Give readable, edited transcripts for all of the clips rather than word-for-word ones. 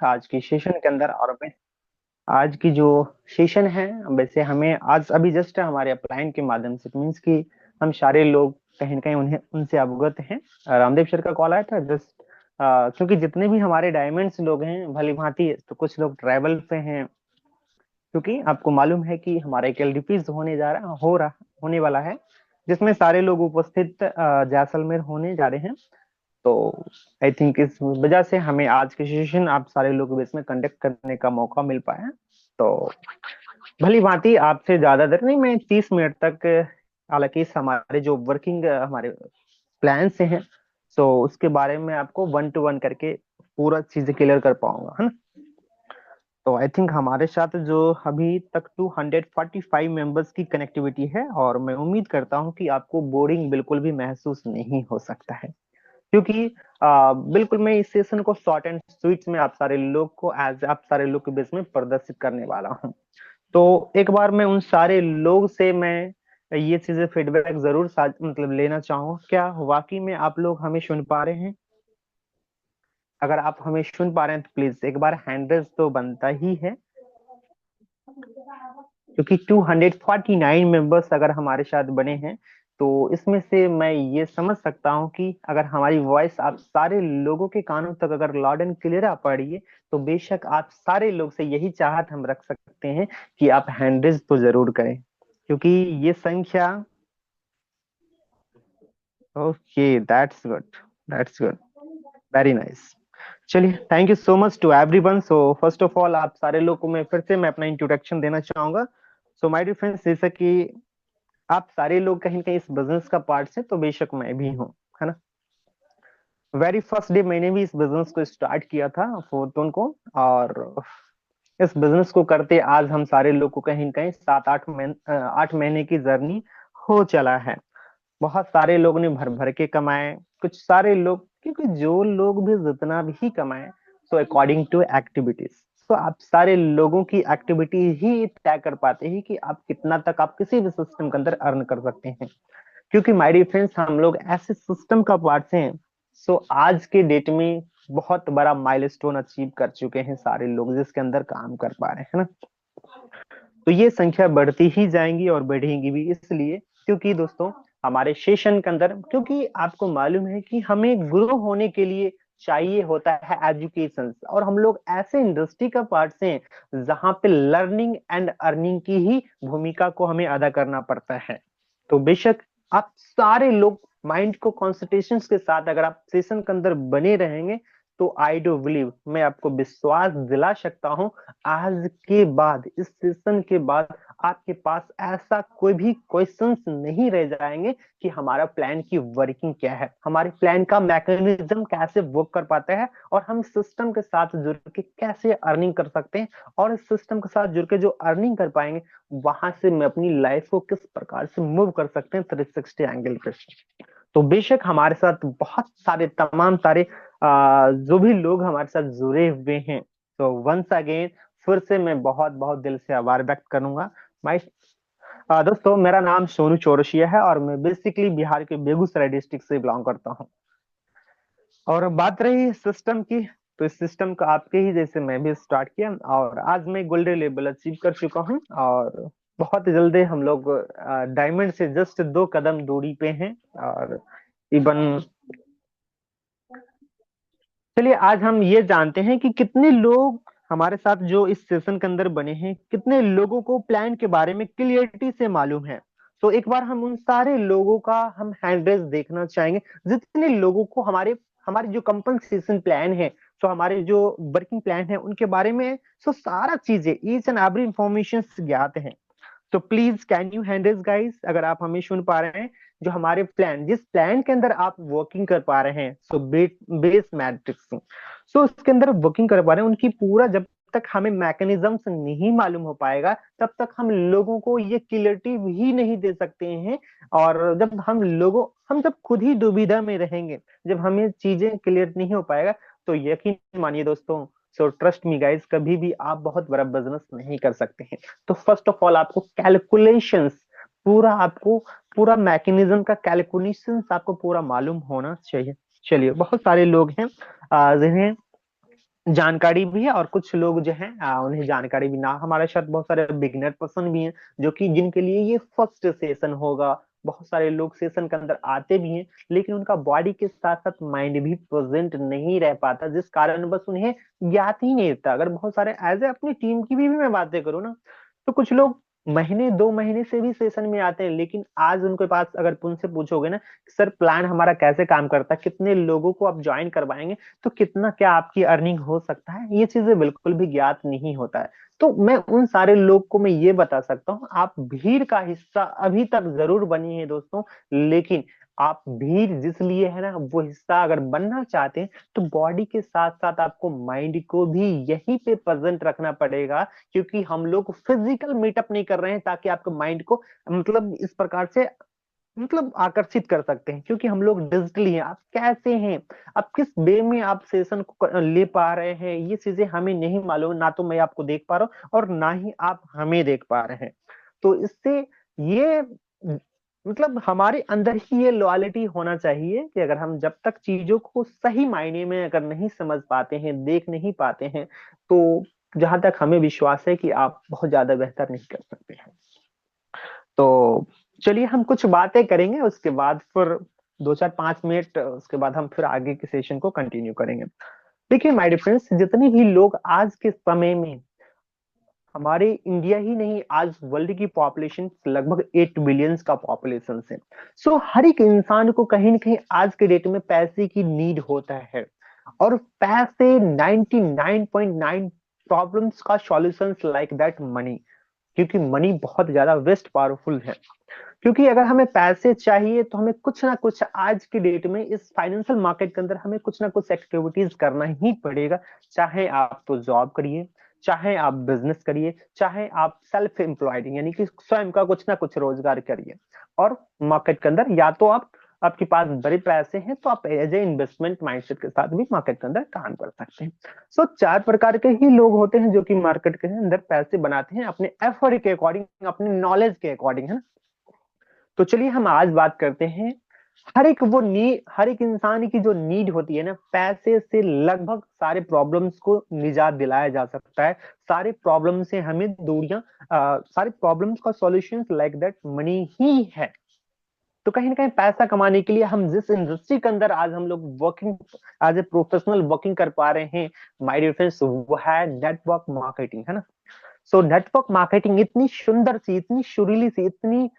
आज की सेशन के अंदर। और मैं आज की जो सेशन है, वैसे हमें आज अभी जस्ट हमारे अपलाइन के माध्यम से मीन्स कि हम सारे लोग कहीं ना कहीं उन्हें उनसे अवगत हैं। रामदेव सर का कॉल आया था जस्ट, क्योंकि जितने भी हमारे डायमंड्स लोग हैं भली भांति, तो कुछ लोग ट्रैवल पे हैं, क्योंकि आपको मालूम है कि हमारा एक एलडीपीज होने वाला है, जिसमें सारे लोग उपस्थित जैसलमेर होने जा रहे हैं। तो आई थिंक इस वजह से हमें आज की सेशन आप सारे लोगों के बीच में कंडक्ट करने का मौका मिल पाया। तो भली भांति आपसे ज्यादा देर नहीं, मैं 30 मिनट तक, हालांकि हमारे जो वर्किंग हमारे प्लान से हैं, तो उसके बारे में आपको 1 to 1 करके पूरा चीजें क्लियर कर पाऊंगा, है ना। तो आई थिंक हमारे साथ जो अभी तक 245 मेंबर्स की कनेक्टिविटी है, और मैं उम्मीद करता हूं कि आपको बोरिंग बिल्कुल भी महसूस नहीं हो सकता है, क्योंकि बिल्कुल मैं इस सेशन को शॉर्ट एंड स्वीट में आप सारे लोग को एज आप सारे लोग के बीच में प्रदर्शित करने वाला हूँ। तो एक बार मैं उन सारे लोग से मैं ये चीजें फीडबैक जरूर मतलब लेना चाहूँ, क्या वाकई में आप लोग हमें सुन पा रहे हैं? अगर आप हमें सुन पा रहे हैं तो प्लीज एक बार हैंड रेज तो बनता ही है, क्योंकि 249 मेंबर्स अगर हमारे साथ बने हैं, तो इसमें से मैं ये समझ सकता हूँ कि अगर हमारी वॉइस आप सारे लोगों के कानों तक अगर लाउड एंड क्लियर आ पा रही है, तो बेशक आप सारे लोग से यही चाहत हम रख सकते हैं कि आप हैंड रेज तो जरूर करें, क्योंकि ये संख्या। Okay, that's good, very nice. चलिए, thank you so much to everyone. So first of all आप सारे लोग को मैं फिर से मैं अपना इंट्रोडक्शन देना चाहूंगा। सो माय डियर फ्रेंड्स, जैसा कि आप सारे लोग कहीं ना कहीं इस बिजनेस का पार्ट से, तो बेशक मैं भी हूँ, है ना। वेरी फर्स्ट डे मैंने भी इस बिजनेस को स्टार्ट किया था, फोरटोन को। और इस बिजनेस को करते आज हम सारे लोग को कहीं ना कहीं 8 महीने की जर्नी हो चला है। बहुत सारे लोग ने भर भर के कमाए, कुछ सारे लोग, क्योंकि जो लोग भी जितना भी कमाए, सो अकॉर्डिंग टू एक्टिविटीज, तो आप सारे लोगों की एक्टिविटी ही तय कर पाते हैं कि आप कितना तक आप किसी भी सिस्टम के अंदर अर्न कर सकते हैं। क्योंकि माय डियर फ्रेंड्स, हम लोग ऐसे सिस्टम का पार्ट हैं। सो आज के डेट में बहुत बड़ा माइलस्टोन अचीव कर चुके हैं सारे लोग, जिसके अंदर काम कर पा रहे हैं ना। तो ये संख्या बढ़ती ही जाएंगी और बढ़ेंगी भी, इसलिए क्योंकि दोस्तों हमारे सेशन के अंदर, क्योंकि आपको मालूम है कि हमें ग्रो होने के लिए चाहिए होता है एजुकेशन, और हम लोग ऐसे इंडस्ट्री का पार्ट हैं जहां पे लर्निंग एंड अर्निंग की ही भूमिका को हमें अदा करना पड़ता है। तो बेशक आप सारे लोग माइंड को कॉन्सेंट्रेशन के साथ अगर आप सेशन के अंदर बने रहेंगे, तो आई डू बिलीव, मैं आपको विश्वास दिला सकता हूं, आज के बाद, इस सेशन के बाद आपके पास ऐसा कोई भी क्वेश्चंस नहीं रह जाएंगे कि हमारा प्लान की वर्किंग क्या है, हमारे प्लान का मैकेनिज्म कैसे वर्क कर पाता है, और हम सिस्टम के साथ जुड़ के कैसे अर्निंग कर सकते हैं, और इस सिस्टम के साथ जुड़ के जो अर्निंग कर पाएंगे, वहां से मैं अपनी लाइफ को किस प्रकार से मूव कर सकते हैं 360 एंगल पे। तो बेशक हमारे साथ बहुत सारे तमाम सारे जो भी लोग हमारे साथ जुड़े हुए हैं, तो वंस अगेन फिर से मैं बहुत बहुत दिल से आभार व्यक्त करूंगा। माई दोस्तों, मेरा नाम सोनू चौरसिया है, और मैं बेसिकली बिहार के बेगूसराय डिस्ट्रिक्ट से बिलोंग करता हूँ। और बात रही सिस्टम की, तो इस सिस्टम का आपके ही जैसे मैं भी स्टार्ट किया, और आज मैं गोल्डन लेवल अचीव कर चुका हूँ, और बहुत जल्दी हम लोग डायमंड से जस्ट 2 कदम दूरी पे हैं। और इवन चलिए, आज हम ये जानते हैं कि कितने लोग हमारे साथ जो इस सेशन के अंदर बने हैं, कितने लोगों को प्लान के बारे में क्लियरिटी से मालूम है। तो एक बार हम उन सारे लोगों का हम हैंडरेस देखना चाहेंगे, जितने लोगों को हमारे हमारे जो कंपनसेशन प्लान है, तो हमारे जो वर्किंग प्लान है उनके बारे में, तो सारा चीजें ईच एंड एवरी इंफॉर्मेशन ज्ञात है। तो please can you handles guys, अगर आप हमें सुन पा रहे हैं, जो हमारे प्लान, जिस प्लान के अंदर आप वर्किंग कर पा रहे हैं, सो बेस मैट्रिक्स, सो उसके अंदर वर्किंग कर पा रहे हैं, उनकी पूरा जब तक हमें मैकेनिज्म नहीं मालूम हो पाएगा, तब तक हम लोगों को ये क्लियरिटी भी नहीं दे सकते हैं। और जब हम जब खुद ही दुविधा में रहेंगे, जब हमें चीजें क्लियर नहीं हो पाएगा, तो यकीन मानिए दोस्तों, सो ट्रस्ट मी गाइस, कभी भी आप बहुत बड़ा बिजनेस नहीं कर सकते हैं। तो फर्स्ट ऑफ ऑल आपको कैलकुलेशंस, आपको पूरा मैकेनिज्म का कैलकुलेशंस आपको पूरा मालूम होना चाहिए। चलिए, बहुत सारे लोग हैं जिन्हें जानकारी भी है, और कुछ लोग जो हैं उन्हें जानकारी भी ना, हमारे साथ बहुत सारे बिगिनर पर्सन भी हैं जो कि जिनके लिए ये फर्स्ट सेशन होगा। बहुत सारे लोग सेशन के अंदर आते भी हैं, लेकिन उनका बॉडी के साथ साथ माइंड भी प्रेजेंट नहीं रह पाता, जिस कारण बस उन्हें ज्ञात ही नहीं रहता। अगर बहुत सारे एज ए अपनी टीम की भी मैं बातें करूँ ना, तो कुछ लोग महीने 2 महीने से भी सेशन में आते हैं, लेकिन आज उनके पास अगर उनसे पूछोगे ना सर प्लान हमारा कैसे काम करता है, कितने लोगों को आप ज्वाइन करवाएंगे, तो कितना क्या आपकी अर्निंग हो सकता है, ये चीजें बिल्कुल भी ज्ञात नहीं होता है। तो मैं उन सारे लोग को मैं ये बता सकता हूँ, आप भीड़ का हिस्सा अभी तक जरूर बनी है दोस्तों, लेकिन आप भीड़ जिस लिए है ना वो हिस्सा अगर बनना चाहते हैं, तो बॉडी के साथ साथ आपको माइंड को भी यहीं पे प्रेजेंट रखना पड़ेगा। क्योंकि हम लोग फिजिकल मीटअप नहीं कर रहे हैं ताकि आपके माइंड को मतलब इस प्रकार से मतलब आकर्षित कर सकते हैं, क्योंकि हम लोग डिजिटली हैं। आप कैसे हैं, आप किस वे में आप सेशन को ले पा रहे हैं, ये चीजें हमें नहीं मालूम, ना तो मैं आपको देख पा रहा हूँ और ना ही आप हमें देख पा रहे हैं। तो इससे ये मतलब हमारे अंदर ही ये लॉयलिटी होना चाहिए कि अगर हम जब तक चीजों को सही मायने में अगर नहीं समझ पाते हैं, देख नहीं पाते हैं, तो जहां तक हमें विश्वास है कि आप बहुत ज्यादा बेहतर नहीं कर सकते हैं। तो चलिए हम कुछ बातें करेंगे, उसके बाद फिर 2 4 5 मिनट उसके बाद हम फिर आगे के सेशन को कंटिन्यू करेंगे। देखिए माय डियर फ्रेंड्स, जितने भी लोग आज के समय में, हमारे इंडिया ही नहीं आज वर्ल्ड की पॉपुलेशन लगभग 8 बिलियंस का पॉपुलेशन है। सो हर एक इंसान को कहीं ना कहीं आज के डेट में पैसे की नीड होता है, और पैसे 99.9 प्रॉब्लम्स का सॉल्यूशंस लाइक दैट मनी। क्योंकि मनी बहुत ज्यादा वेस्ट पावरफुल है। क्योंकि अगर हमें पैसे चाहिए तो हमें कुछ ना कुछ आज की डेट में इस फाइनेंशियल मार्केट के अंदर हमें कुछ ना कुछ एक्टिविटीज करना ही पड़ेगा। चाहे आप तो जॉब करिए, चाहे आप बिजनेस करिए, चाहे आप सेल्फ एम्प्लॉयड यानी कि स्वयं का कुछ ना कुछ रोजगार करिए। और मार्केट के अंदर या तो आप आपके पास बड़े पैसे हैं तो आप एज ए इन्वेस्टमेंट माइंडसेट के साथ भी मार्केट के अंदर काम कर सकते हैं। सो 4 प्रकार के ही लोग होते हैं जो कि मार्केट के अंदर पैसे बनाते हैं अपने एफर्ट के अकॉर्डिंग, अपने नॉलेज के अकॉर्डिंग, है ना। तो चलिए हम आज बात करते हैं, हर एक इंसान की जो नीड होती है ना, पैसे से लगभग सारे प्रॉब्लम्स को निजात दिलाया जा सकता है। सारे प्रॉब्लम से हमें दूरियां, सारे प्रॉब्लम्स का सॉल्यूशन लाइक दैट मनी ही है। तो कहीं ना कहीं पैसा कमाने के लिए हम जिस इंडस्ट्री के अंदर आज हम लोग working as a professional working कर पा रहे हैं माय डियर फ्रेंड्स, वो है नेटवर्क मार्केटिंग, है ना। सो नेटवर्क मार्केटिंग इतनी सुंदर सी, इतनी सुरीली सी, इतनी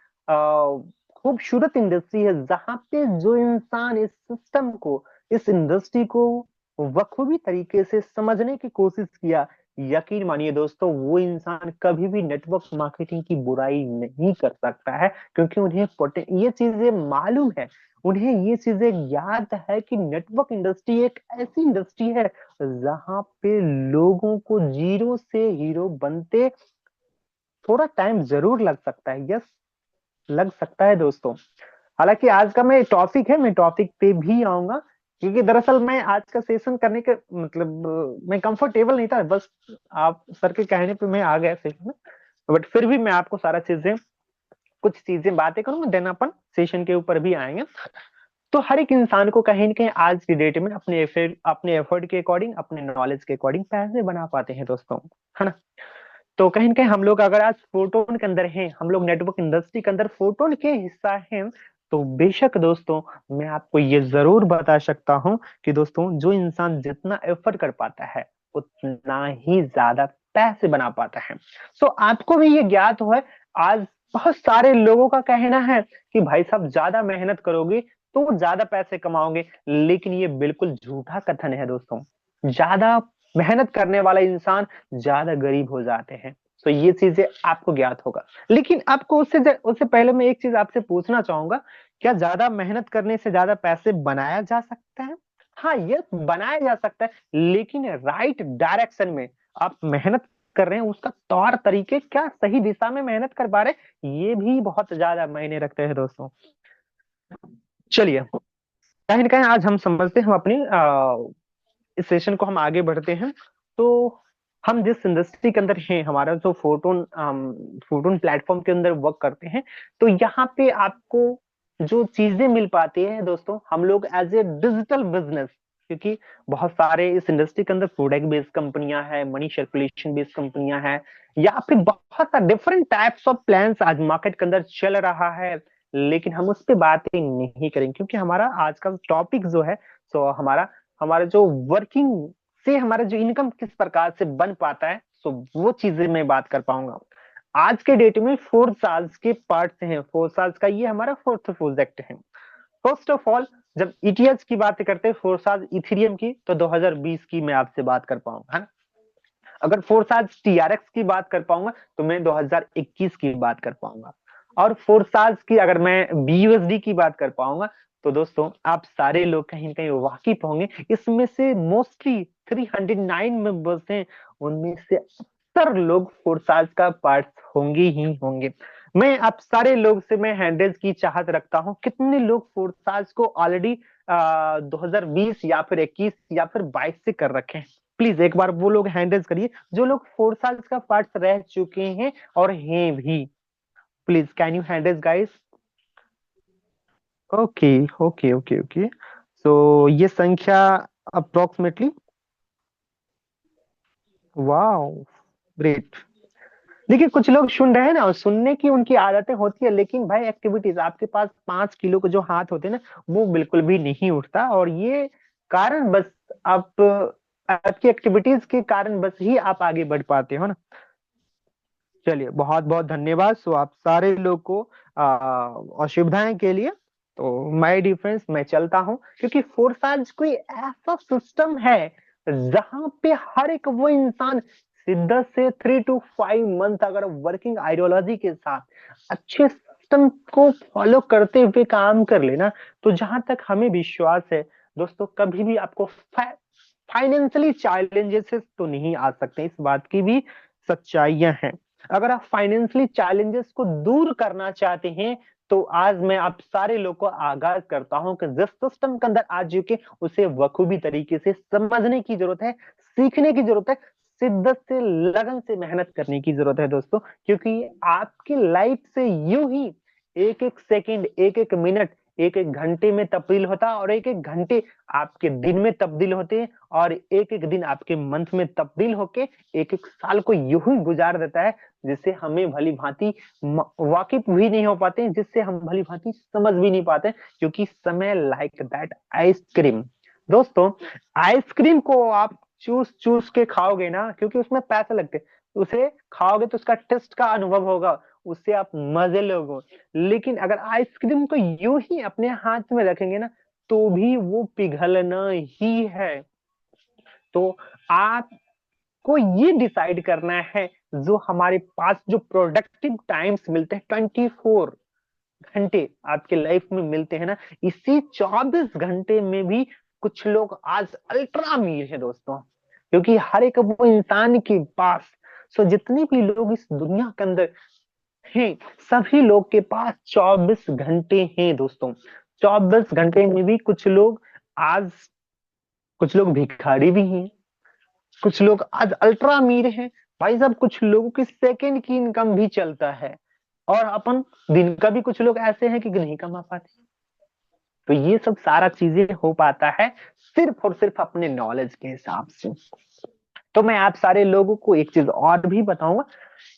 खूबसूरत इंडस्ट्री है, जहां पे जो इंसान इस सिस्टम को, इस इंडस्ट्री को बखूबी तरीके से समझने की कोशिश किया, यकीन मानिए दोस्तों वो इंसान कभी भी नेटवर्क मार्केटिंग की बुराई नहीं कर सकता है। क्योंकि उन्हें ये चीजें मालूम है, उन्हें ये चीजें याद है कि नेटवर्क इंडस्ट्री एक ऐसी इंडस्ट्री है जहां पे लोगों को जीरो से हीरो बनते थोड़ा टाइम जरूर लग सकता है। यस, लग सकता है दोस्तों। हालांकि आज का मैं टॉपिक है, मैं टॉपिक पे भी आऊंगा, क्योंकि दरअसल मैं आज का सेशन करने के मतलब मैं कंफर्टेबल नहीं था, बस आप सर के कहने पे मैं आ गया सेशन में। बट फिर भी मैं आपको सारा चीजें, कुछ चीजें बातें करूंगा, देन अपन सेशन के ऊपर भी आएंगे। तो हर एक इंसान को कहीं ना कहीं आज की डेट में अपने एफर्ट के अकॉर्डिंग, अपने नॉलेज के अकॉर्डिंग पैसे बना पाते हैं दोस्तों, है ना। तो कहीं ना कहीं हम लोग अगर आज फोटोन के अंदर हैं, हम लोग नेटवर्क इंडस्ट्री के अंदर फोटोन के हिस्सा हैं, तो बेशक दोस्तों मैं आपको ये जरूर बता सकता हूं कि दोस्तों जो इंसान जितना एफर्ट कर पाता है उतना ही ज्यादा पैसे बना पाता है। सो आपको भी ये ज्ञात हो है, आज बहुत सारे लोगों का कहना है कि भाई साहब ज्यादा मेहनत करोगे तो ज्यादा पैसे कमाओगे, लेकिन ये बिल्कुल झूठा कथन है दोस्तों। ज्यादा मेहनत करने वाला इंसान ज्यादा गरीब हो जाते हैं। तो ये चीजें आपको ज्ञात होगा। लेकिन आपको उससे पहले मैं एक चीज आपसे पूछना चाहूंगा, क्या ज्यादा मेहनत करने से ज्यादा पैसे बनाया जा सकता है? हाँ, ये बनाया जा सकता है, लेकिन राइट डायरेक्शन में आप मेहनत कर रहे हैं, उसका तौर तरीके क्या सही दिशा में मेहनत कर पा रहे हैं, ये भी बहुत ज्यादा मायने रखते हैं दोस्तों। चलिए कहीं ना कहीं आज हम समझते हैं, हम अपनी इस सेशन को हम आगे बढ़ते हैं। तो हम जिस इंडस्ट्री के अंदर हैं, हमारा जो फोटोन प्लेटफॉर्म के अंदर वर्क करते हैं, तो यहाँ पे आपको जो चीजें मिल पाती है दोस्तों, हम लोग एज ए डिजिटल बिजनेस, क्योंकि बहुत सारे इस इंडस्ट्री के अंदर प्रोडक्ट बेस्ड कंपनियां हैं, मनी सर्कुलेशन बेस्ड कंपनियां हैं, या फिर बहुत सारे डिफरेंट टाइप्स ऑफ प्लान्स आज मार्केट के अंदर चल रहा है। लेकिन हम उस पर बात ही नहीं करेंगे, क्योंकि हमारा आज का टॉपिक जो है, सो हमारा हमारा जो वर्किंग से हमारा जो इनकम किस प्रकार से बन पाता है, सो वो चीजें मैं बात कर पाऊंगा। आज के डेट में 4 साल्स के पार्ट हैं, 4 साल्स का ये हमारा फोर्थ प्रोजेक्ट है। फर्स्ट ऑफ ऑल, जब ईटीएच की बात करते हैं 4 साल इथेरियम की, तो 2020 की मैं आपसे बात कर पाऊंगा, है ना। अगर 4 साल टीआरएक्स की बात कर पाऊंगा तो मैं 2021 की बात कर पाऊंगा। और 4 साल की अगर मैं बीयूएसडी की बात कर पाऊंगा, तो दोस्तों आप सारे लोग कहीं ना कहीं वाकिफ होंगे, इसमें से मोस्टली 309 मेंबर्स हैं, उनमें से 70 लोग 4 साल का पार्ट होंगे ही होंगे। मैं आप सारे लोग से मैं हैंडल्स की चाहत रखता हूँ, कितने लोग 4 साल को ऑलरेडी 2020 या फिर 21 या फिर 22 से कर रखे हैं। प्लीज एक बार वो लोग हैंडल्स करिए जो लोग 4 साल का पार्ट रह चुके हैं और हैं भी। Please can you handles guys. Okay okay okay okay. So ये संख्या अप्रोक्सीमेटली, वाओ, ग्रेट। देखिए कुछ लोग सुन रहे हैं ना, और सुनने की उनकी आदतें होती है, लेकिन भाई एक्टिविटीज आपके पास 5 किलो के जो हाथ होते हैं ना, वो बिल्कुल भी नहीं उठता। और ये कारण बस आप आपकी एक्टिविटीज के कारण बस ही आप आगे बढ़ पाते हो ना। चलिए बहुत बहुत धन्यवाद। सो आप सारे लोग को असुविधाएं के लिए, तो माय डिफरेंस मैं चलता हूँ, क्योंकि 4 साल कोई ऐसा सिस्टम है जहां पे हर एक वो इंसान शिद्दत से 3 to 5 मंथ अगर वर्किंग आइडियोलॉजी के साथ अच्छे सिस्टम को फॉलो करते हुए काम कर लेना, तो जहां तक हमें विश्वास है दोस्तों, कभी भी आपको फाइनेंशियली चैलेंजेस तो नहीं आ सकते, इस बात की भी सच्चाइयां हैं। अगर आप फाइनेंशियली चैलेंजेस को दूर करना चाहते हैं, तो आज मैं आप सारे लोग को आगाज करता हूं कि जिस सिस्टम के अंदर आ चुके उसे बखूबी तरीके से समझने की जरूरत है, सीखने की जरूरत है, शिद्दत से लगन से मेहनत करने की जरूरत है दोस्तों। क्योंकि आपकी लाइफ से यूं ही एक एक सेकंड, एक एक मिनट, एक एक घंटे में तब्दील होता है, और एक एक घंटे आपके दिन में तब्दील होते हैं, और एक एक दिन आपके मंथ में तब्दील होके एक एक साल को यूं ही गुजार देता है, जिससे हमें भली भांति वाकिफ भी नहीं हो पाते, जिससे हम भली भांति समझ भी नहीं पाते, क्योंकि समय लाइक दैट आइसक्रीम। दोस्तों आइसक्रीम को आप चूस चूस के खाओगे ना, क्योंकि उसमें पैसे लगते हैं, उसे खाओगे तो उसका टेस्ट का अनुभव होगा, उससे आप मजे लोगे। लेकिन अगर आइसक्रीम को यूं ही अपने हाथ में रखेंगे ना, तो भी वो पिघलना ही है। तो आपको ये डिसाइड करना है, जो हमारे पास जो प्रोडक्टिव टाइम्स मिलते हैं 24 घंटे आपके लाइफ में मिलते हैं ना, इसी 24 घंटे में भी कुछ लोग आज अल्ट्रा अमीर है दोस्तों। क्योंकि हर एक वो इंसान के पास, सो जितने भी लोग इस दुनिया के अंदर हैं, सभी लोग के पास 24 घंटे हैं दोस्तों। 24 घंटे में भी कुछ लोग आज, कुछ लोग भिखारी भी हैं, कुछ लोग आज अल्ट्रा अमीर हैं। भाई साहब कुछ लोगों की सेकंड की इनकम भी चलता है, और अपन दिन का भी कुछ लोग ऐसे हैं कि नहीं कमा पाते। तो ये सब सारा चीजें हो पाता है सिर्फ और सिर्फ अपने नॉलेज के हिसाब से। तो मैं आप सारे लोगों को एक चीज और भी बताऊंगा,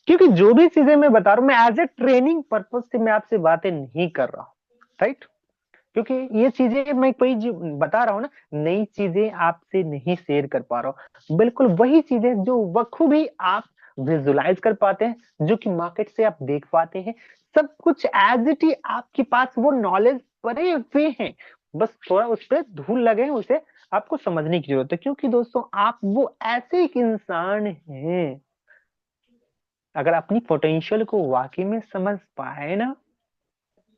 क्योंकि जो भी चीजें मैं बता रहा हूँ, मैं एज ए ट्रेनिंग पर्पज से मैं आपसे बातें नहीं कर रहा हूँ, राइट। क्योंकि ये चीजें मैं कोई बता रहा हूँ ना, नई चीजें आपसे नहीं शेयर कर पा रहा हूँ, बिल्कुल वही चीजें जो बखूबी आप विजुलाइज कर पाते हैं, जो कि मार्केट से आप देख पाते हैं, सब कुछ एज इट ही आपके पास वो नॉलेज पड़े हुए हैं। बस थोड़ा उस पर धूल लगे, उसे आपको समझने की जरूरत है। क्योंकि दोस्तों आप वो ऐसे एक इंसान हैं, अगर अपनी पोटेंशियल को वाकई में समझ पाए ना,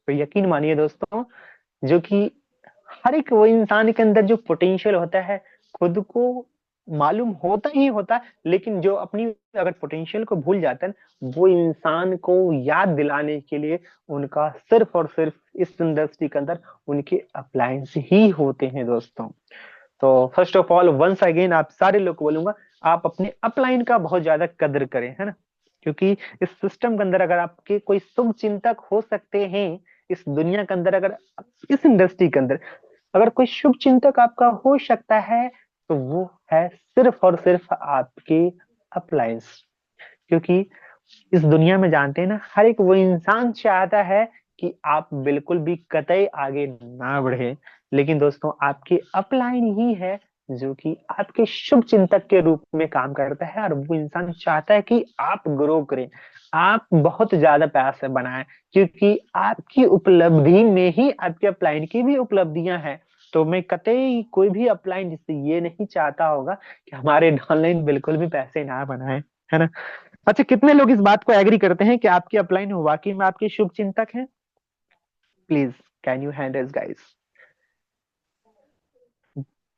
तो यकीन मानिए दोस्तों, जो कि हर एक वो इंसान के अंदर जो पोटेंशियल होता है, खुद को मालूम होता ही होता है, लेकिन जो अपनी अगर पोटेंशियल को भूल जाता है, वो इंसान को याद दिलाने के लिए उनका सिर्फ और सिर्फ इस इंडस्ट्री के अंदर उनके अप्लायंस ही होते हैं दोस्तों। तो first of all once again आप सारे लोग को बोलूंगा, आप अपने अपलाइन का बहुत ज्यादा कदर करें, है ना। क्योंकि इस सिस्टम के अंदर अगर आपके कोई शुभ चिंतक हो सकते हैं इस दुनिया के अंदर, अगर इस इंडस्ट्री के अंदर, अगर कोई शुभ चिंतक आपका हो सकता है तो वो है सिर्फ और सिर्फ आपके अपलाइंस। क्योंकि इस दुनिया में जानते हैं ना, हर एक वो इंसान चाहता है कि आप बिल्कुल भी कतई आगे ना बढ़े, लेकिन दोस्तों आपके अपलाइन ही है जो कि आपके शुभ चिंतक के रूप में काम करता है, और वो इंसान चाहता है कि आप ग्रो करें, आप बहुत ज्यादा पैसे बनाएं, क्योंकि आपकी उपलब्धि में ही आपके अपलाइन की भी उपलब्धियां हैं। तो मैं कतई कोई भी अपलाइन जिससे ये नहीं चाहता होगा कि हमारे डाउनलाइन बिल्कुल भी पैसे ना बनाए, है ना। अच्छा, कितने लोग इस बात को एग्री करते हैं कि आपके अपलाइन वाकई में आपके शुभ चिंतक हैं? Please can you hand us guys,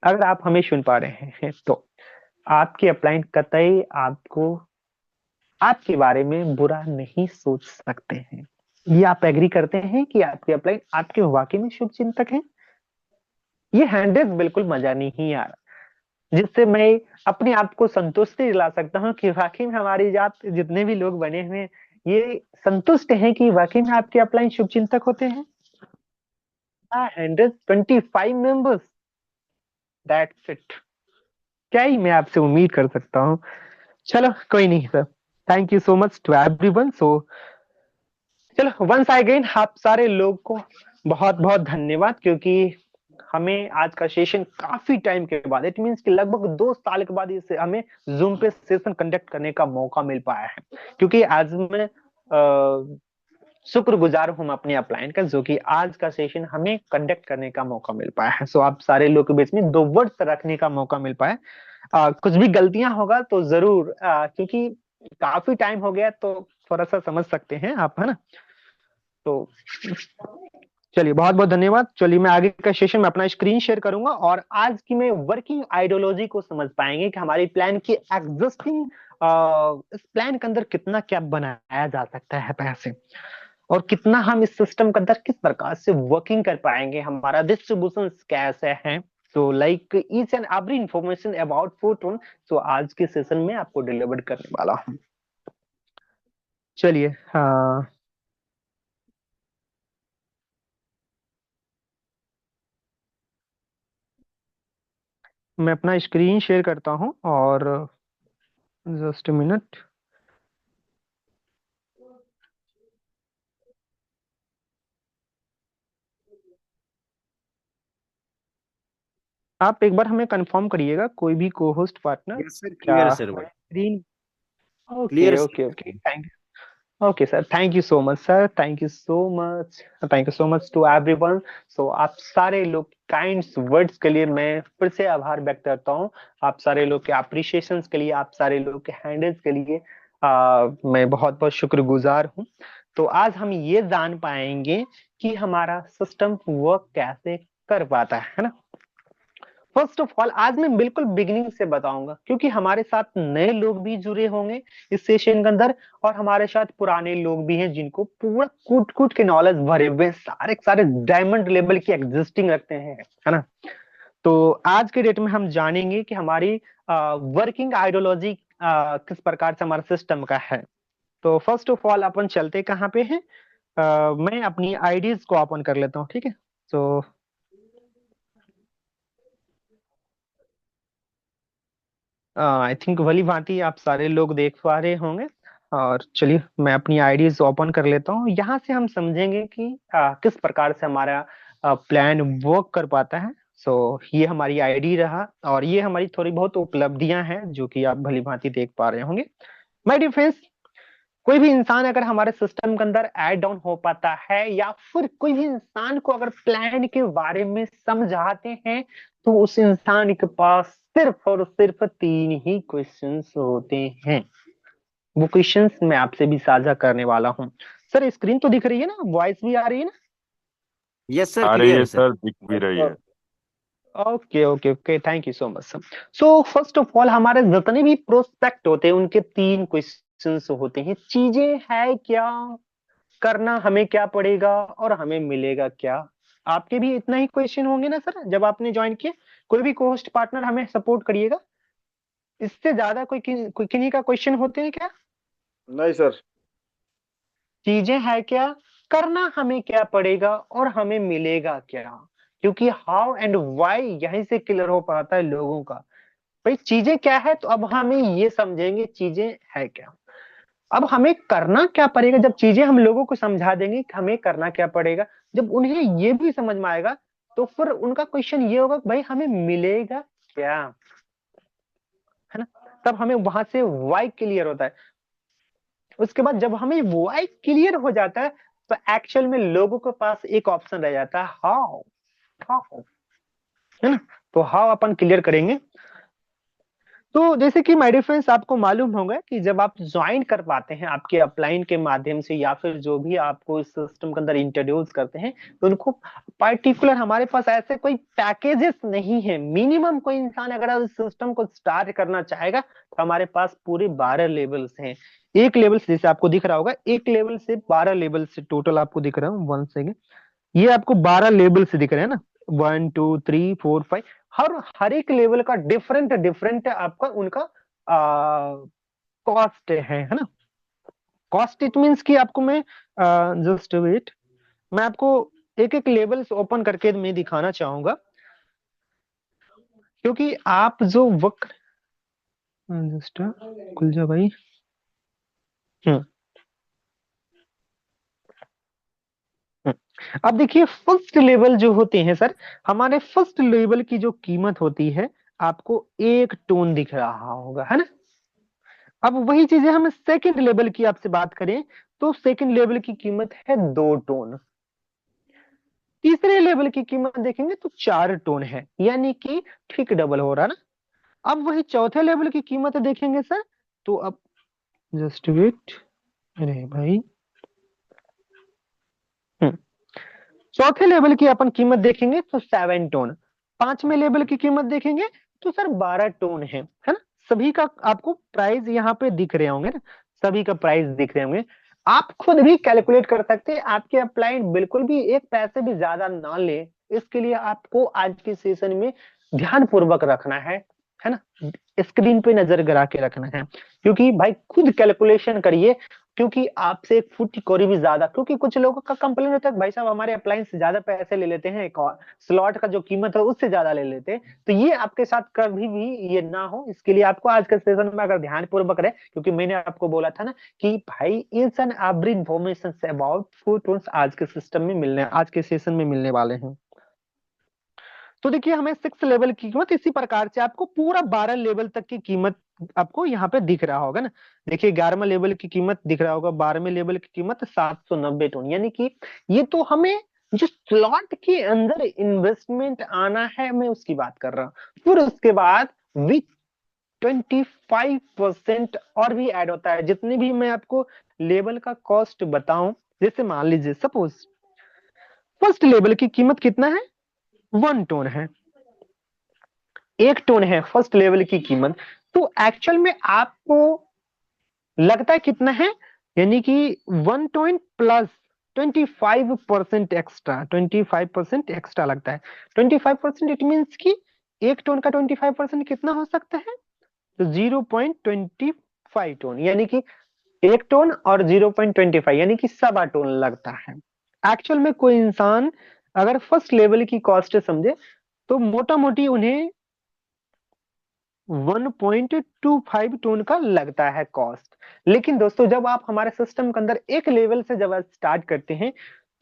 अगर आप हमें सुन पा रहे हैं तो आपके अपलाइन कतई आपको आपके बारे में बुरा नहीं सोच सकते हैं। ये आप एग्री करते हैं कि आपके अपलाइन आपके वाकई में शुभ चिंतक हैं? ये हैंडल्स बिल्कुल मजा नहीं आ रहा, जिससे मैं अपने आप को संतुष्टि दिला सकता हूँ कि वाकई में हमारी जात जितने भी लोग बने हुए हैं ये संतुष्ट हैं कि वाकई में आपके अपलाइन शुभ चिंतक होते हैं। 125 मेंबर्स, दैट्स इट। क्या ही मैं आपसे उम्मीद कर सकता हूँ। चलो कोई नहीं sir, thank you so much to everyone. So चलो वंस अगेन आप सारे लोग को बहुत बहुत धन्यवाद, क्योंकि हमें आज का सेशन काफी टाइम के बाद, इट मीन्स कि लगभग 2 साल के बाद इसे हमें जूम पे सेशन कंडक्ट करने का मौका मिल पाया है। क्योंकि आज मैं शुक्रगुजार हूँ अपने अपलाइन का, जो कि आज का सेशन हमें कंडक्ट करने का मौका मिल पाया है। सो आप सारे लोग के बीच में 2 वर्ड्स रखने का मौका मिल पाया। कुछ भी गलतियां होगा तो जरूर, क्योंकि काफी टाइम हो गया तो थोड़ा सा समझ सकते हैं आप, है ना। तो चलिए बहुत बहुत धन्यवाद। चलिए मैं आगे का सेशन में अपना स्क्रीन शेयर करूंगा, और आज की मैं वर्किंग आइडियोलॉजी को समझ पाएंगे कि हमारी प्लान की एग्जिस्टिंग, इस प्लान के अंदर कितना क्या बनाया जा सकता है पैसे, और कितना हम इस सिस्टम के अंदर किस प्रकार से वर्किंग कर पाएंगे, हमारा डिस्ट्रीब्यूशन कैसे है। तो like each and every information about photon, तो आज के सेशन में आपको डिलीवर करने वाला हूँ। चलिए हाँ, मैं अपना स्क्रीन शेयर करता हूँ, और जस्ट मिनट। आप एक बार हमें कंफर्म करिएगा कोई भी को होस्ट पार्टनर, यस सर, क्या क्लियर है सर भाई। Screen. Okay clear okay okay, thank okay sir, thank you so much sir, thank you so much, thank you so much to everyone. So आप सारे लोग काइंड वर्ड्स के लिए मैं फिर से आभार व्यक्त करता हूँ। आप सारे लोग के अप्रिशिएशंस के लिए, आप सारे लोग के हैंडल्स के लिए मैं बहुत बहुत शुक्रगुजार हूँ। तो आज हम ये जान पाएंगे कि हमारा सिस्टम वर्क कैसे कर पाता है ना। फर्स्ट ऑफ ऑल आज मैं बिल्कुल बिगिनिंग से बताऊंगा, क्योंकि हमारे साथ नए लोग भी जुड़े होंगे इस सेशन के अंदर, और हमारे साथ पुराने लोग भी हैं जिनको पूरा कूट कूट के नॉलेज भरे हुए, सारे सारे डायमंड लेवल की एग्जिस्टिंग रखते हैं, है ना। तो आज के डेट में हम जानेंगे कि हमारी वर्किंग आइडियोलॉजी किस प्रकार से हमारा सिस्टम का है। तो फर्स्ट ऑफ ऑल अपन चलते कहाँ पे हैं, मैं अपनी आईडीज को ओपन कर लेता हूँ, ठीक है। तो आई थिंक भली भांति आप सारे लोग देख पा रहे होंगे, और चलिए मैं अपनी आईडीज ओपन कर लेता हूँ। यहाँ से हम समझेंगे कि किस प्रकार से हमारा प्लान वर्क कर पाता है। सो ये हमारी आईडी रहा, और ये हमारी थोड़ी बहुत उपलब्धियां हैं जो कि आप भली भांति देख पा रहे होंगे। माय डियर फ्रेंड्स, कोई भी इंसान अगर हमारे सिस्टम के अंदर ऐड ऑन हो पाता है, या फिर कोई भी इंसान को अगर प्लान के बारे में समझाते हैं, तो उस इंसान के पास सिर्फ और सिर्फ 3 ही क्वेश्चंस होते हैं। वो क्वेश्चंस मैं आपसे भी साझा करने वाला हूँ। सर स्क्रीन तो दिख रही है ना, वॉइस भी आ रही है यस सर, आ रही क्लियर है है सर। सर, दिख भी रही ना? है। Okay okay okay, thank you so much sir. So first of all हमारे जितने भी प्रोस्पेक्ट होते हैं उनके 3 क्वेश्चंस होते हैं। चीजें है क्या, करना हमें क्या पड़ेगा, और हमें मिलेगा क्या। आपके भी इतना ही क्वेश्चन होंगे ना सर जब आपने ज्वाइन किया? कोई भी को होस्ट पार्टनर हमें सपोर्ट करिएगा। इससे ज्यादा कोई किन्हीं का क्वेश्चन होते हैं क्या? नहीं सर। चीजें है क्या, करना हमें क्या पड़ेगा, और हमें मिलेगा क्या। क्योंकि हाउ एंड व्हाई यहीं से क्लियर हो पाता है लोगों का। भाई चीजें क्या है, तो अब हमें ये समझेंगे चीजें है क्या। अब हमें करना क्या पड़ेगा, जब चीजें हम लोगों को समझा देंगे कि हमें करना क्या पड़ेगा, जब उन्हें ये भी समझ में आएगा, तो फिर उनका क्वेश्चन ये होगा कि भाई हमें मिलेगा क्या, है ना। तब हमें वहां से वाई क्लियर होता है। उसके बाद जब हमें वाई क्लियर हो जाता है, तो एक्चुअल में लोगों के पास एक ऑप्शन रह जाता है, हाउ। हाउ, है ना। तो हाउ अपन क्लियर करेंगे। तो जैसे कि माय डियर फ्रेंड्स, आपको मालूम होगा कि जब आप ज्वाइन कर पाते हैं आपके अपलाइन के माध्यम से, या फिर जो भी आपको इस सिस्टम के अंदर इंट्रोड्यूस करते हैं, तो उनको पर्टिकुलर हमारे पास ऐसे कोई पैकेजेस नहीं है। मिनिमम कोई इंसान अगर इस सिस्टम को स्टार्ट करना चाहेगा, तो हमारे पास पूरे 12 लेवल्स हैं। एक लेवल से, जैसे आपको दिख रहा होगा, एक लेवल से 12 लेवल से टोटल आपको दिख रहा है। 1 सेकेंड, ये आपको 12 लेवल से दिख रहे हैं ना, 1 2 3 4 5। हर एक लेवल का डिफरेंट डिफरेंट आपका उनका कॉस्ट है ना। कॉस्ट इट मींस कि आपको मैं जस्ट वेट, मैं आपको एक एक लेवल ओपन करके मैं दिखाना चाहूंगा, क्योंकि आप जो वक्त, जस्ट खुल जा भाई। हम्म अब देखिए, फर्स्ट लेवल जो होते हैं सर, हमारे फर्स्ट लेवल की जो कीमत होती है, आपको 1 टोन दिख रहा होगा, है ना। अब वही चीजें हम सेकंड लेवल की आपसे बात करें, तो सेकंड लेवल की कीमत है 2 टोन। तीसरे लेवल की कीमत देखेंगे तो 4 टोन है, यानी कि ठीक डबल हो रहा ना। अब वही चौथे लेवल की कीमत देखेंगे सर, तो अब जस्ट वेट, अरे भाई, हम्म, चौथे लेवल की अपन कीमत देखेंगे तो 7 टोन। पांचवें लेवल की कीमत देखेंगे तो सर 12 टोन है ना। सभी का आपको प्राइस यहाँ पे दिख रहे होंगे ना, सभी का प्राइस दिख रहे होंगे। आप खुद भी कैलकुलेट कर सकते हैं, आपके अपलाइन बिल्कुल भी एक पैसे भी ज्यादा ना ले। इसके लिए आपको आज के सेशन में ध्यान पूर्वक रखना है ना। स्क्रीन पे नजर गिरा के रखना है, क्योंकि भाई खुद कैलकुलेशन करिए। क्योंकि आपसे एक फुट की कौड़ी भी ज्यादा, क्योंकि कुछ लोगों का कंप्लेन होता है भाई साहब हमारे अप्लायंस से ज्यादा पैसे ले लेते हैं, स्लॉट का जो कीमत है उससे ज्यादा ले लेते हैं। तो ये आपके साथ कभी भी ये ना हो, इसके लिए आपको आज के सेशन में अगर ध्यान पूर्वक रहे, क्योंकि मैंने आपको बोला था ना कि भाई each and every information about food tools आज के सिस्टम में मिलने, आज के सेशन में मिलने वाले हैं। तो देखिए, हमें 6 लेवल की कीमत इसी प्रकार से आपको पूरा 12 लेवल तक की कीमत आपको यहाँ पे दिख रहा होगा ना। देखिए, 11वें लेवल की कीमत दिख रहा होगा, 12वें लेवल की कीमत 790 टोन, यानी कि ये तो हमें जो स्लॉट के अंदर इन्वेस्टमेंट आना है, मैं उसकी बात कर रहा हूँ। फिर उसके बाद विथ 25% और भी ऐड होता है। जितने भी मैं आपको लेवल का कॉस्ट बताऊं, जैसे मान लीजिए सपोज फर्स्ट लेवल की कीमत कितना है, 1 टोन है, 1 टोन है फर्स्ट लेवल की कीमत। तो एक्चुअल में आपको लगता है कितना है, यानी कि 1 टोन प्लस 25% एक्स्ट्रा, 25% एक्स्ट्रा लगता है। 25% इट मीन्स कि 1 टोन का 25% कितना हो सकता है, तो 0.25 टोन, यानी कि 1 टोन और 0.25 यानी कि 1.25 टोन लगता है। एक्चुअल में कोई इंसान अगर फर्स्ट लेवल की कॉस्ट समझे, तो मोटा मोटी उन्हें 1.25 टोन का लगता है कॉस्ट। लेकिन दोस्तों, जब आप हमारे सिस्टम के अंदर एक लेवल से जब आप स्टार्ट करते हैं,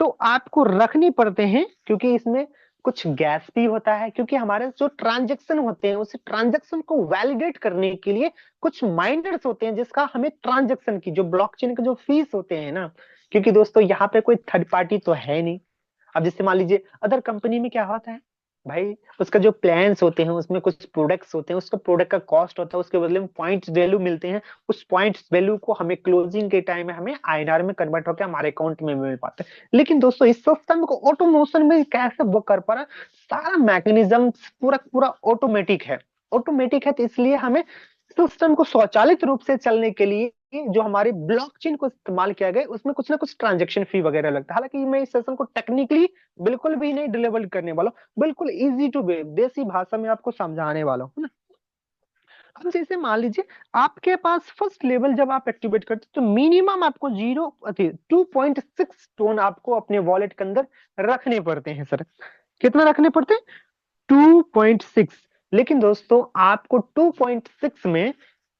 तो आपको रखनी पड़ते हैं, क्योंकि इसमें कुछ गैस भी होता है, क्योंकि हमारे जो ट्रांजैक्शन होते हैं उस ट्रांजैक्शन को वैलिडेट करने के लिए कुछ माइनर्स होते हैं, जिसका हमें ट्रांजैक्शन की जो ब्लॉकचेन के जो फीस होते हैं ना, क्योंकि दोस्तों यहाँ पे कोई थर्ड पार्टी तो है नहीं। अब जैसे मान लीजिए अदर कंपनी में क्या होता है भाई, उसका जो प्लान्स होते हैं उसमें कुछ प्रोडक्ट्स होते हैं, उसका प्रोडक्ट का कॉस्ट होता है, उसके बदले में पॉइंट्स वैल्यू मिलते हैं। उस पॉइंट्स वैल्यू को हमें क्लोजिंग के टाइम में हमें आईएनआर में कन्वर्ट होकर हमारे अकाउंट में मिल पाता है। लेकिन दोस्तों, इस सिस्टम को ऑटोमेशन में कैसे वो कर पा रहा, सारा मैकेनिज्म पूरा पूरा ऑटोमेटिक है। ऑटोमेटिक है तो इसलिए हमें सिस्टम को स्वचालित रूप से चलने के लिए जो हमारे ब्लॉकचेन को इस्तेमाल किया गया उसमें कुछ ना कुछ ट्रांजेक्शन फी वगैरह लगता है। हालांकि मैं इस सेशन को टेक्निकली बिल्कुल भी नहीं डिलीवर करने वाला हूं, बिल्कुल इजी टू बे देसी भाषा में आपको समझाने वाला हूं ना। अब जैसे मान लीजिए आपके पास फर्स्ट लेवल जब आप एक्टिवेट करते हैं, तो मिनिमम आपको 2.6 टोन आपको अपने वॉलेट के अंदर रखने पड़ते हैं सर। कितना रखने पड़ते? 2.6। लेकिन दोस्तों आपको 2.6 में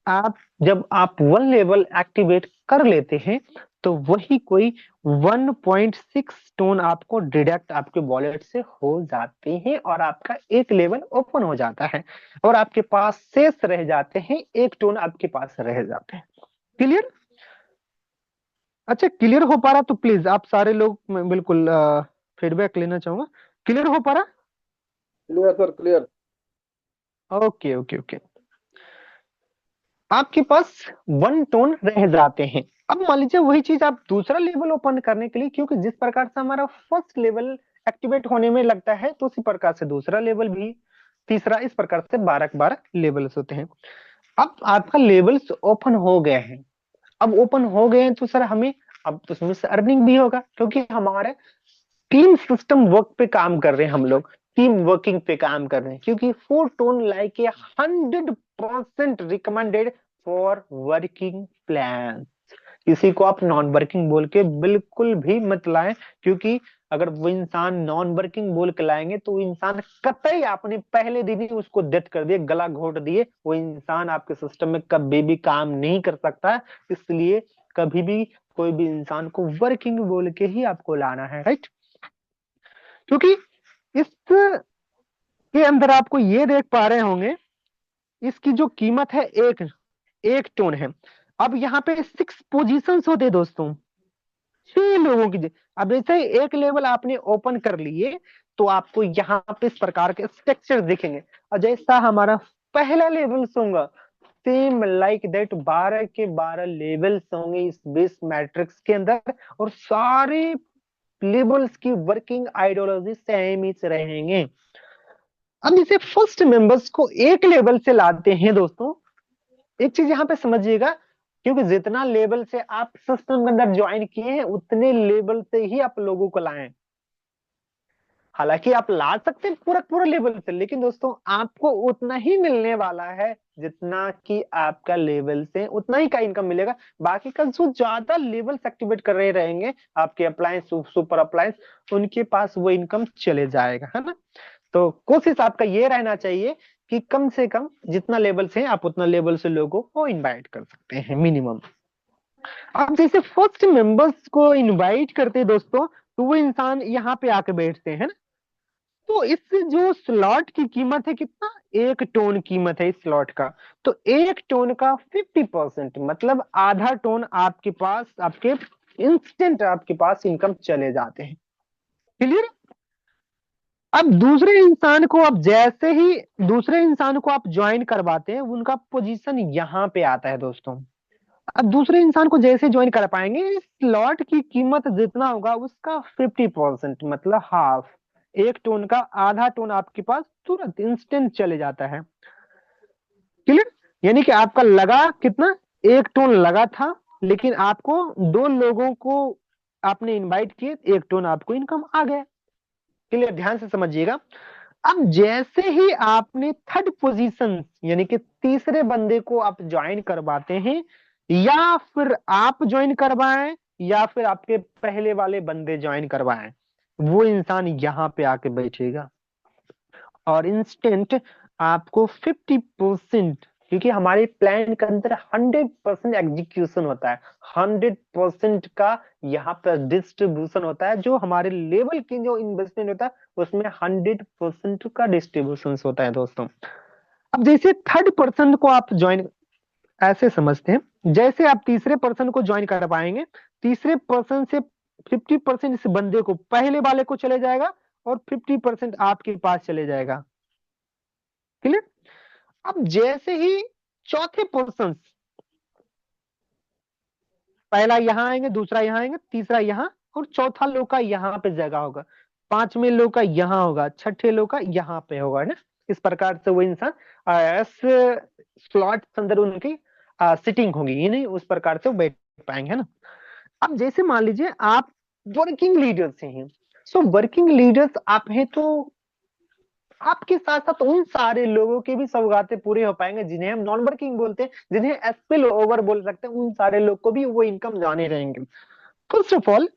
आप जब आप 1 लेवल एक्टिवेट कर लेते हैं तो वही कोई 1.6 टोन आपको डिडक्ट आपके वॉलेट से हो जाते हैं और आपका एक लेवल ओपन हो जाता है और आपके पास शेष रह जाते हैं, 1 टोन आपके पास रह जाते हैं। क्लियर? अच्छा, क्लियर हो पा रहा तो प्लीज आप सारे लोग, मैं बिल्कुल फीडबैक लेना चाहूंगा। क्लियर हो पा रहा? Clear sir, clear. Okay okay okay. आपके पास 1 टोन रह जाते हैं। अब मान लीजिए वही चीज आप दूसरा लेवल ओपन करने के लिए, क्योंकि जिस प्रकार से हमारा फर्स्ट लेवल एक्टिवेट होने में लगता है तो उसी प्रकार से दूसरा लेवल भी, तीसरा, इस प्रकार से 12-12 लेवल्स होते हैं। अब आपका लेवल्स ओपन हो गए हैं। अब ओपन हो गए हैं तो सर हमें अब तो उसमें से अर्निंग भी होगा, क्योंकि हमारे टीम सिस्टम वर्क पे काम कर रहे हैं, हम लोग टीम वर्किंग पे काम कर रहे हैं, क्योंकि 4 tone like a 100% recommended for working plan. किसी को आप नॉन वर्किंग बोल के बिल्कुल भी मत लाएं, क्योंकि अगर वो इंसान नॉन वर्किंग बोल के लाएंगे तो वो इंसान कतई आपने पहले दिन ही उसको डेथ कर दिए, गला घोट दिए, वो इंसान आपके सिस्टम में कभी भी काम नहीं कर सकता। इसलिए कभी भी कोई भी इंसान को वर्किंग बोल के ही आपको लाना है, राइट? क्योंकि इसके अंदर आपको ये देख पा रहे होंगे, इसकी जो कीमत है एक एक टोन है। अब यहाँ पे 6 पोजीशंस होते हैं दोस्तों, 6 लोगों की। अब जैसे ही एक लेवल आपने ओपन कर लिए तो आपको यहाँ पे इस प्रकार के स्ट्रक्चर दिखेंगे, और जैसा हमारा पहला लेवल होगा सेम लाइक दैट 12 के 12 लेवल्स होंगे इस बेस मैट्रिक्स के अंदर, और सारे लेवल्स की वर्किंग आइडियोलॉजी सेम ही रहेंगे। अब जैसे फर्स्ट मेंबर्स को एक लेवल से लाते हैं दोस्तों, एक चीज यहाँ पे समझिएगा, क्योंकि जितना लेवल से आप सिस्टम के अंदर ज्वाइन किए हैं उतने लेवल से ही आप लोगों को लाएं। हालांकि आप ला सकते हैं पूरा पूरा लेवल से, लेकिन दोस्तों आपको उतना ही मिलने वाला है जितना कि आपका लेवल से उतना ही का इनकम मिलेगा। बाकी का जो ज्यादा लेवल्स एक्टिवेट कर रहे रहेंगे आपके अप्लायंस, सुपर अप्लायंस, उनके पास वो इनकम चले जाएगा, है ना? तो कोशिश आपका ये रहना चाहिए कि कम से कम जितना लेवल से आप उतना लेवल से लोगों को इनवाइट कर सकते हैं मिनिमम। आप जैसे फर्स्ट मेंबर्स को इनवाइट करते हैं दोस्तों तो वो इंसान यहाँ पे आके बैठते हैं ना, तो इस जो स्लॉट की कीमत है कितना, 1 टोन कीमत है इस स्लॉट का। तो 1 टोन का 50% मतलब आधा टोन आपके पास, आपके इंस्टेंट आपके पास इनकम चले जाते हैं। क्लियर? अब दूसरे इंसान को, अब जैसे ही दूसरे इंसान को आप ज्वाइन करवाते हैं उनका पोजीशन यहाँ पे आता है दोस्तों। अब दूसरे इंसान को जैसे ज्वाइन कर पाएंगे, स्लॉट की कीमत जितना होगा उसका 50% मतलब हाफ, 1 टोन का आधा टोन आपके पास तुरंत इंस्टेंट चले जाता है। क्लियर? यानी कि आपका लगा कितना, 1 टोन लगा था, लेकिन आपको 2 लोगों को आपने इनवाइट किए, 1 टोन आपको इनकम आ गया। क्लियर? ध्यान से समझिएगा। अब जैसे ही आपने थर्ड पोजीशन यानी कि तीसरे बंदे को आप ज्वाइन करवाते हैं, या फिर आप ज्वाइन करवाएं या फिर आपके पहले वाले बंदे ज्वाइन करवाएं, वो इंसान यहां पे आके बैठेगा और इंस्टेंट आपको 50%, क्योंकि हमारे प्लान के अंदर 100% एग्जीक्यूशन होता है, 100% का यहाँ पर डिस्ट्रीब्यूशन होता है। जो हमारे लेवल की जो इन्वेस्टमेंट होता है उसमें 100% का डिस्ट्रीब्यूशन होता है दोस्तों। अब जैसे थर्ड पर्सन को आप ज्वाइन ऐसे समझते हैं, जैसे आप तीसरे पर्सन को ज्वाइन कर पाएंगे, तीसरे पर्सन से 50% इस बंदे को पहले वाले को चले जाएगा और 50% आपके पास चले जाएगा। क्लियर? अब जैसे ही चौथे पर्सन, पहला यहां आएंगे, दूसरा यहां आएंगे, तीसरा यहां, और चौथा लोग का यहां पे जगह होगा, पांचवें लोग का यहां होगा, छठे लोग का यहां पे होगा ना। इस प्रकार से वो इंसान स्लॉट अंदर उनकी सिटिंग होगी, ये नहीं उस प्रकार से वो बैठ पाएंगे, है ना? अब जैसे मान लीजिए आप वर्किंग लीडर्स हैं, सो वर्किंग लीडर्स आप हैं, तो आपके साथ साथ उन सारे लोगों के भी सौगातें पूरे हो पाएंगे जिन्हें हम नॉन वर्किंग बोलते हैं, जिन्हें स्पिल ओवर बोल सकते हैं, उन सारे लोग को भी वो इनकम जाने रहेंगे। फर्स्ट ऑफ ऑल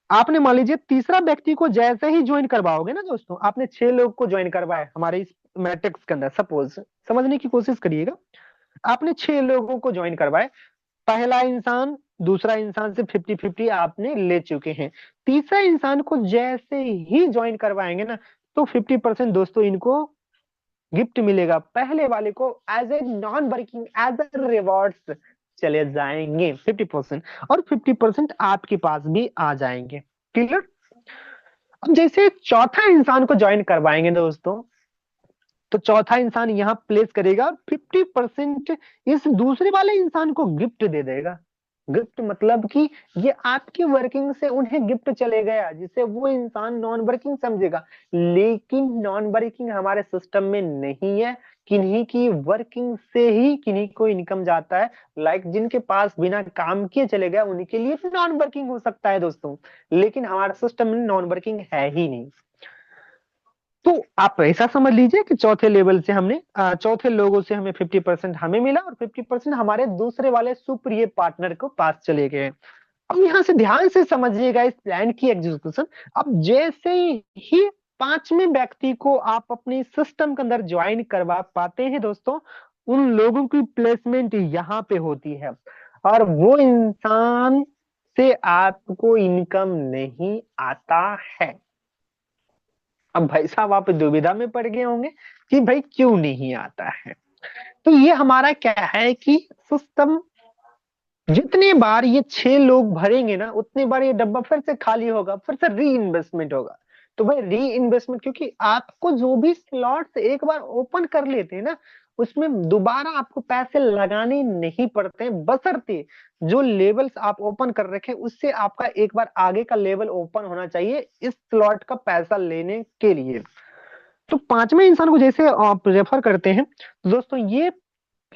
आपने मान लीजिए तीसरा व्यक्ति को जैसे ही ज्वाइन करवाओगे ना दोस्तों, आपने 6 लोग को ज्वाइन करवाए हमारे इस मैट्रिक्स के अंदर, सपोज समझने की कोशिश करिएगा, आपने 6 लोगों को ज्वाइन करवाए, पहला इंसान दूसरा इंसान से 50-50 आपने ले चुके हैं, तीसरा इंसान को जैसे ही ज्वाइन करवाएंगे ना तो 50% दोस्तों इनको गिफ्ट मिलेगा, पहले वाले को as a non working as a rewards चले जाएंगे 50%, और 50% आपके पास भी आ जाएंगे। क्लियर? अब जैसे चौथा इंसान को ज्वाइन करवाएंगे दोस्तों, तो चौथा इंसान यहाँ प्लेस करेगा और 50% इस दूसरे वाले इंसान को गिफ्ट दे देगा। गिफ्ट मतलब कि ये आपकी वर्किंग से उन्हें गिफ्ट चले गया, जिसे वो इंसान नॉन वर्किंग समझेगा, लेकिन नॉन वर्किंग हमारे सिस्टम में नहीं है, किन्हीं की वर्किंग से ही किन्हीं को इनकम जाता है। लाइक जिनके पास बिना काम किए चले गया उनके लिए नॉन वर्किंग हो सकता है दोस्तों, लेकिन हमारे सिस्टम में नॉन वर्किंग है ही नहीं। तो आप ऐसा समझ लीजिए कि चौथे लेवल से हमने चौथे लोगों से हमें 50% हमें मिला और 50% हमारे दूसरे वाले सुप्रिय पार्टनर को पास चले गए। अब यहाँ से ध्यान से समझिएगा इस प्लान की एग्जीक्यूशन। अब जैसे ही पांचवें व्यक्ति को आप अपने सिस्टम के अंदर ज्वाइन करवा पाते हैं दोस्तों, उन लोगों की प्लेसमेंट यहाँ पे होती है और वो इंसान से आपको इनकम नहीं आता है। अब भाई साहब आप दुविधा में पड़ गए होंगे कि भाई क्यों नहीं आता है। तो ये हमारा क्या है कि सिस्टम जितने बार ये 6 लोग भरेंगे ना उतने बार ये डब्बा फिर से खाली होगा, फिर से री इन्वेस्टमेंट होगा। तो भाई री इन्वेस्टमेंट, क्योंकि आपको जो भी स्लॉट्स एक बार ओपन कर लेते हैं ना उसमें दोबारा आपको पैसे लगाने नहीं पड़ते हैं, बशर्ते जो लेवल्स आप ओपन कर रखे उससे आपका एक बार आगे का लेवल ओपन होना चाहिए इस स्लॉट का पैसा लेने के लिए। तो पांचवें इंसान को जैसे आप रेफर करते हैं तो दोस्तों ये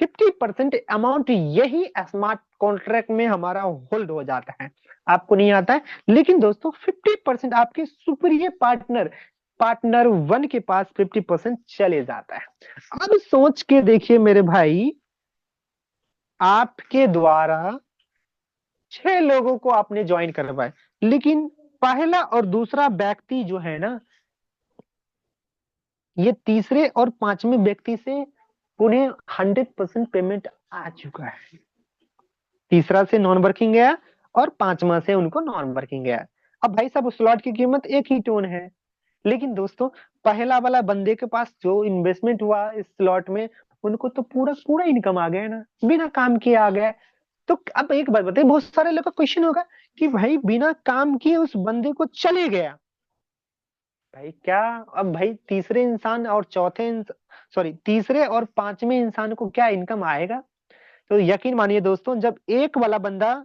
50% अमाउंट यही स्मार्ट कॉन्ट्रैक्ट में हमारा होल्ड हो जाता है, आपको नहीं आता है। लेकिन दोस्तों 50% आपके सुपीरियर पार्टनर पार्टनर वन के पास 50% चले जाता है। अब सोच के देखिए मेरे भाई, आपके द्वारा 6 लोगों को आपने ज्वाइन करवाया, लेकिन पहला और दूसरा व्यक्ति जो है ना ये तीसरे और पांचवें व्यक्ति से उन्हें 100% पेमेंट आ चुका है। तीसरा से नॉन वर्किंग गया और पांचवा से उनको नॉन वर्किंग गया। अब भाई साहब उस स्लॉट की कीमत एक ही टोन है, लेकिन दोस्तों पहला वाला बंदे के पास जो इन्वेस्टमेंट हुआ इस स्लॉट में उनको तो पूरा पूरा इनकम आ गया ना, बिना काम किए आ गया। तो अब एक बात बताइए, बहुत सारे लोग का क्वेश्चन होगा कि भाई बिना काम किए उस बंदे को चले गया, भाई क्या अब भाई तीसरे इंसान और सॉरी तीसरे और पांचवें इंसान को क्या इनकम आएगा? तो यकीन मानिए दोस्तों, जब एक वाला बंदा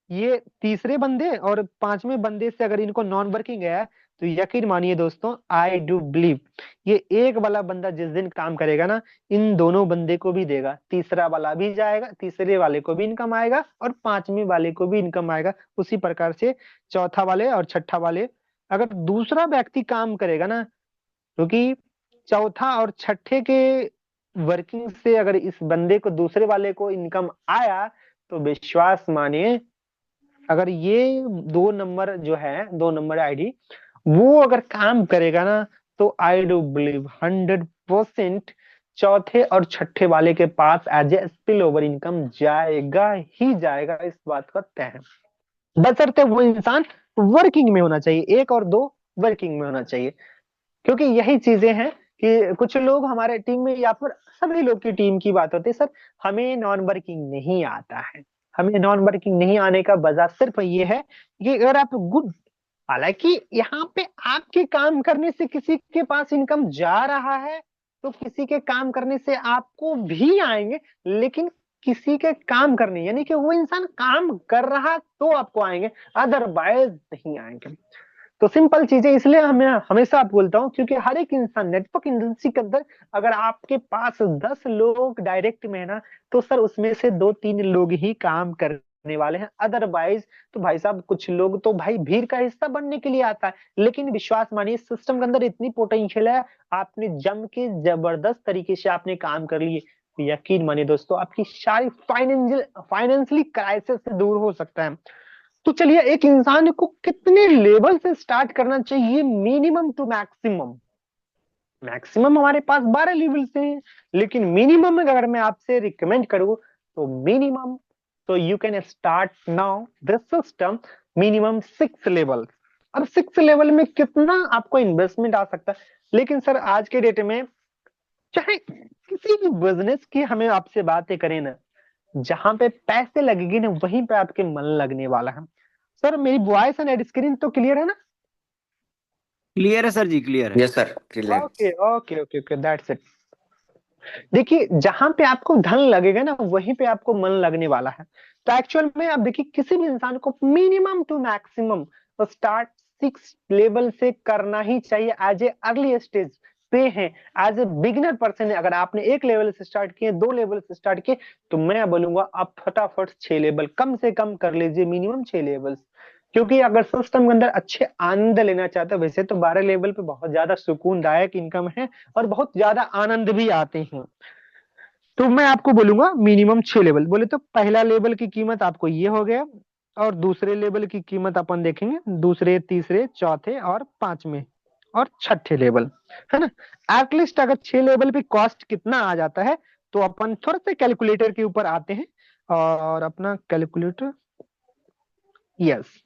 ये तीसरे बंदे और पांचवें बंदे से अगर इनको नॉन वर्किंग है तो यकीन मानिए दोस्तों, आई डू बिलीव ये एक वाला बंदा जिस दिन काम करेगा ना इन दोनों बंदे को भी देगा, तीसरा वाला भी जाएगा, तीसरे वाले को भी इनकम आएगा और पांचवें वाले को भी इनकम आएगा। उसी प्रकार से चौथा वाले और छठा वाले, अगर दूसरा व्यक्ति काम करेगा ना, क्योंकि चौथा और छठे के वर्किंग से अगर इस बंदे को दूसरे वाले को इनकम आया तो विश्वास मानिए, अगर ये 2 नंबर जो है 2 नंबर आईडी वो अगर काम करेगा ना तो आई डू बिलीव 100% चौथे और छठे वाले के पास as a spill over income जाएगा ही जाएगा, इस बात का तय है। बशर्ते वो इंसान वर्किंग में होना चाहिए, एक और दो वर्किंग में होना चाहिए। क्योंकि यही चीजें हैं कि कुछ लोग हमारे टीम में या फिर सभी लोग की टीम की बात होती है, सर हमें नॉन वर्किंग नहीं आता है, हमें नॉन वर्किंग नहीं आने का वजह सिर्फ ये है कि अगर आप गुड, हालांकि यहाँ पे आपके काम करने से किसी के पास इनकम जा रहा है तो किसी के काम करने से आपको भी आएंगे, लेकिन किसी के काम करने यानी कि वो इंसान काम कर रहा तो आपको आएंगे, अदरवाइज नहीं आएंगे। तो सिंपल चीजें इसलिए हमें हमेशा आप बोलता हूँ क्योंकि हर एक इंसान नेटवर्क इंडस्ट्री के अंदर अगर आपके पास 10 लोग डायरेक्ट में है ना तो सर उसमें से 2-3 लोग ही काम करने वाले हैं, अदरवाइज तो भाई साहब कुछ लोग तो भाई भीड़ का हिस्सा बनने के लिए आता है। लेकिन विश्वास मानिए सिस्टम के अंदर इतनी पोटेंशियल है, आपने जम के जबरदस्त तरीके से आपने काम कर लिए तो यकीन मानिए दोस्तों आपकी सारी फाइनेंशियली क्राइसिस से दूर हो सकता है। तो चलिए एक इंसान को कितने लेवल से स्टार्ट करना चाहिए, मिनिमम टू मैक्सिमम? मैक्सिमम हमारे पास 12 लेवल से है, लेकिन मिनिमम अगर मैं आपसे रिकमेंड करूं तो मिनिमम, तो you can start now this system minimum 6 level. अब 6 लेवल में कितना आपको इन्वेस्टमेंट आ सकता है? लेकिन सर आज के डेट में चाहे किसी भी बिजनेस की हमें आपसे बातें करें ना, जहां पे पैसे लगेंगे ना वहीं पे आपके मन लगने वाला है। सर मेरी वॉइस एंड स्क्रीन तो क्लियर है ना? क्लियर है सर जी, क्लियर है। Yes sir, clear. Okay okay okay okay, that's it. देखिए जहां पे आपको धन लगेगा ना वहीं पे आपको मन लगने वाला है। तो एक्चुअल में आप देखिए किसी भी इंसान को मिनिमम टू मैक्सिमम तो स्टार्ट 6 लेवल से करना ही चाहिए एज ए अर्ली स्टेज पे है। एज ए बिगिनर पर्सन है, अगर आपने 1 लेवल से स्टार्ट किए, 2 लेवल से स्टार्ट किए, तो मैं बोलूंगा आप फटाफट 6 लेवल कम से कम कर लीजिए, मिनिमम 6 लेवल। क्योंकि अगर सिस्टम के अंदर अच्छे आनंद लेना चाहते हो, वैसे तो 12 लेवल पे बहुत ज्यादा सुकूनदायक इनकम है और बहुत ज्यादा आनंद भी आते हैं। तो मैं आपको बोलूंगा मिनिमम 6 लेवल। बोले तो पहला लेवल की कीमत आपको ये हो गया, और दूसरे लेवल की कीमत अपन देखेंगे दूसरे, तीसरे, चौथे और पांचवें और छठे लेवल, है ना। एटलीस्ट अगर 6 लेवल पे कॉस्ट कितना आ जाता है, तो अपन थोड़ा सा कैलकुलेटर के ऊपर आते हैं और अपना कैलकुलेटर, यस।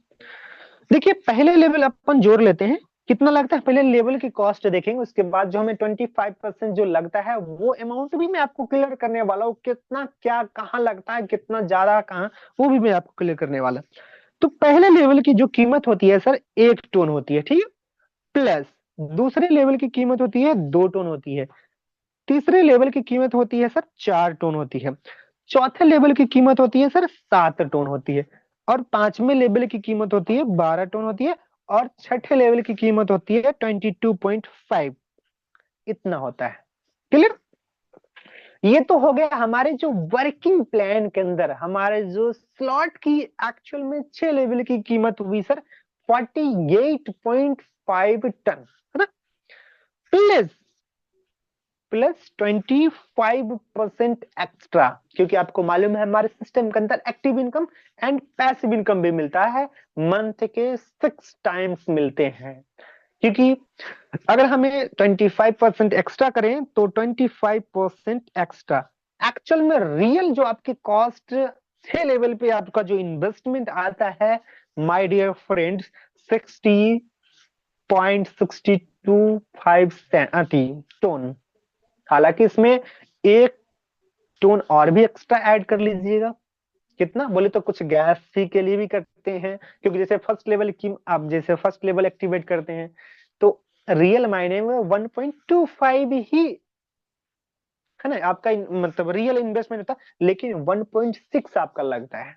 देखिए पहले लेवल अपन जोड़ लेते हैं, कितना लगता है पहले लेवल की कॉस्ट देखेंगे, उसके बाद जो हमें 25% जो लगता है वो अमाउंट भी मैं आपको क्लियर करने वाला हूँ, कितना क्या कहाँ लगता है, कितना ज्यादा कहाँ, वो भी मैं आपको क्लियर करने वाला। तो पहले लेवल की जो कीमत होती है सर 1 टोन होती है, ठीक है। प्लस दूसरे लेवल की कीमत होती है 2 टोन होती है, तीसरे लेवल की कीमत होती है सर 4 टोन होती है, चौथे लेवल की कीमत होती है सर 7 टोन होती है, और पांचवें लेवल की कीमत होती है 12 टोन होती है, और छठे लेवल की कीमत होती है 22.5। इतना होता है, क्लियर। ये तो हो गया हमारे जो वर्किंग प्लान के अंदर हमारे जो स्लॉट की एक्चुअल में 6 लेवल की कीमत हुई सर 48.5 टन, है ना। प्लस प्लस 25% एक्स्ट्रा, क्योंकि आपको मालूम है हमारे सिस्टम के अंदर active income and passive income भी मिलता है, मंथ के 6 टाइम्स मिलते हैं। क्योंकि अगर हमें 25% एक्स्ट्रा करें तो 25% एक्स्ट्रा एक्चुअल में रियल जो आपकी कॉस्ट 6 लेवल पे आपका जो इन्वेस्टमेंट आता है माय डियर फ्रेंड्स 60.625 टन। हालांकि इसमें 1 टोन और भी एक्स्ट्रा ऐड कर लीजिएगा, कितना बोले तो कुछ गैस फी के लिए भी करते हैं, क्योंकि जैसे फर्स्ट लेवल की आप जैसे फर्स्ट लेवल एक्टिवेट करते हैं तो रियल मायने में 1.25 ही है ना आपका मतलब रियल इन्वेस्टमेंट होता है, लेकिन 1.6 आपका लगता है,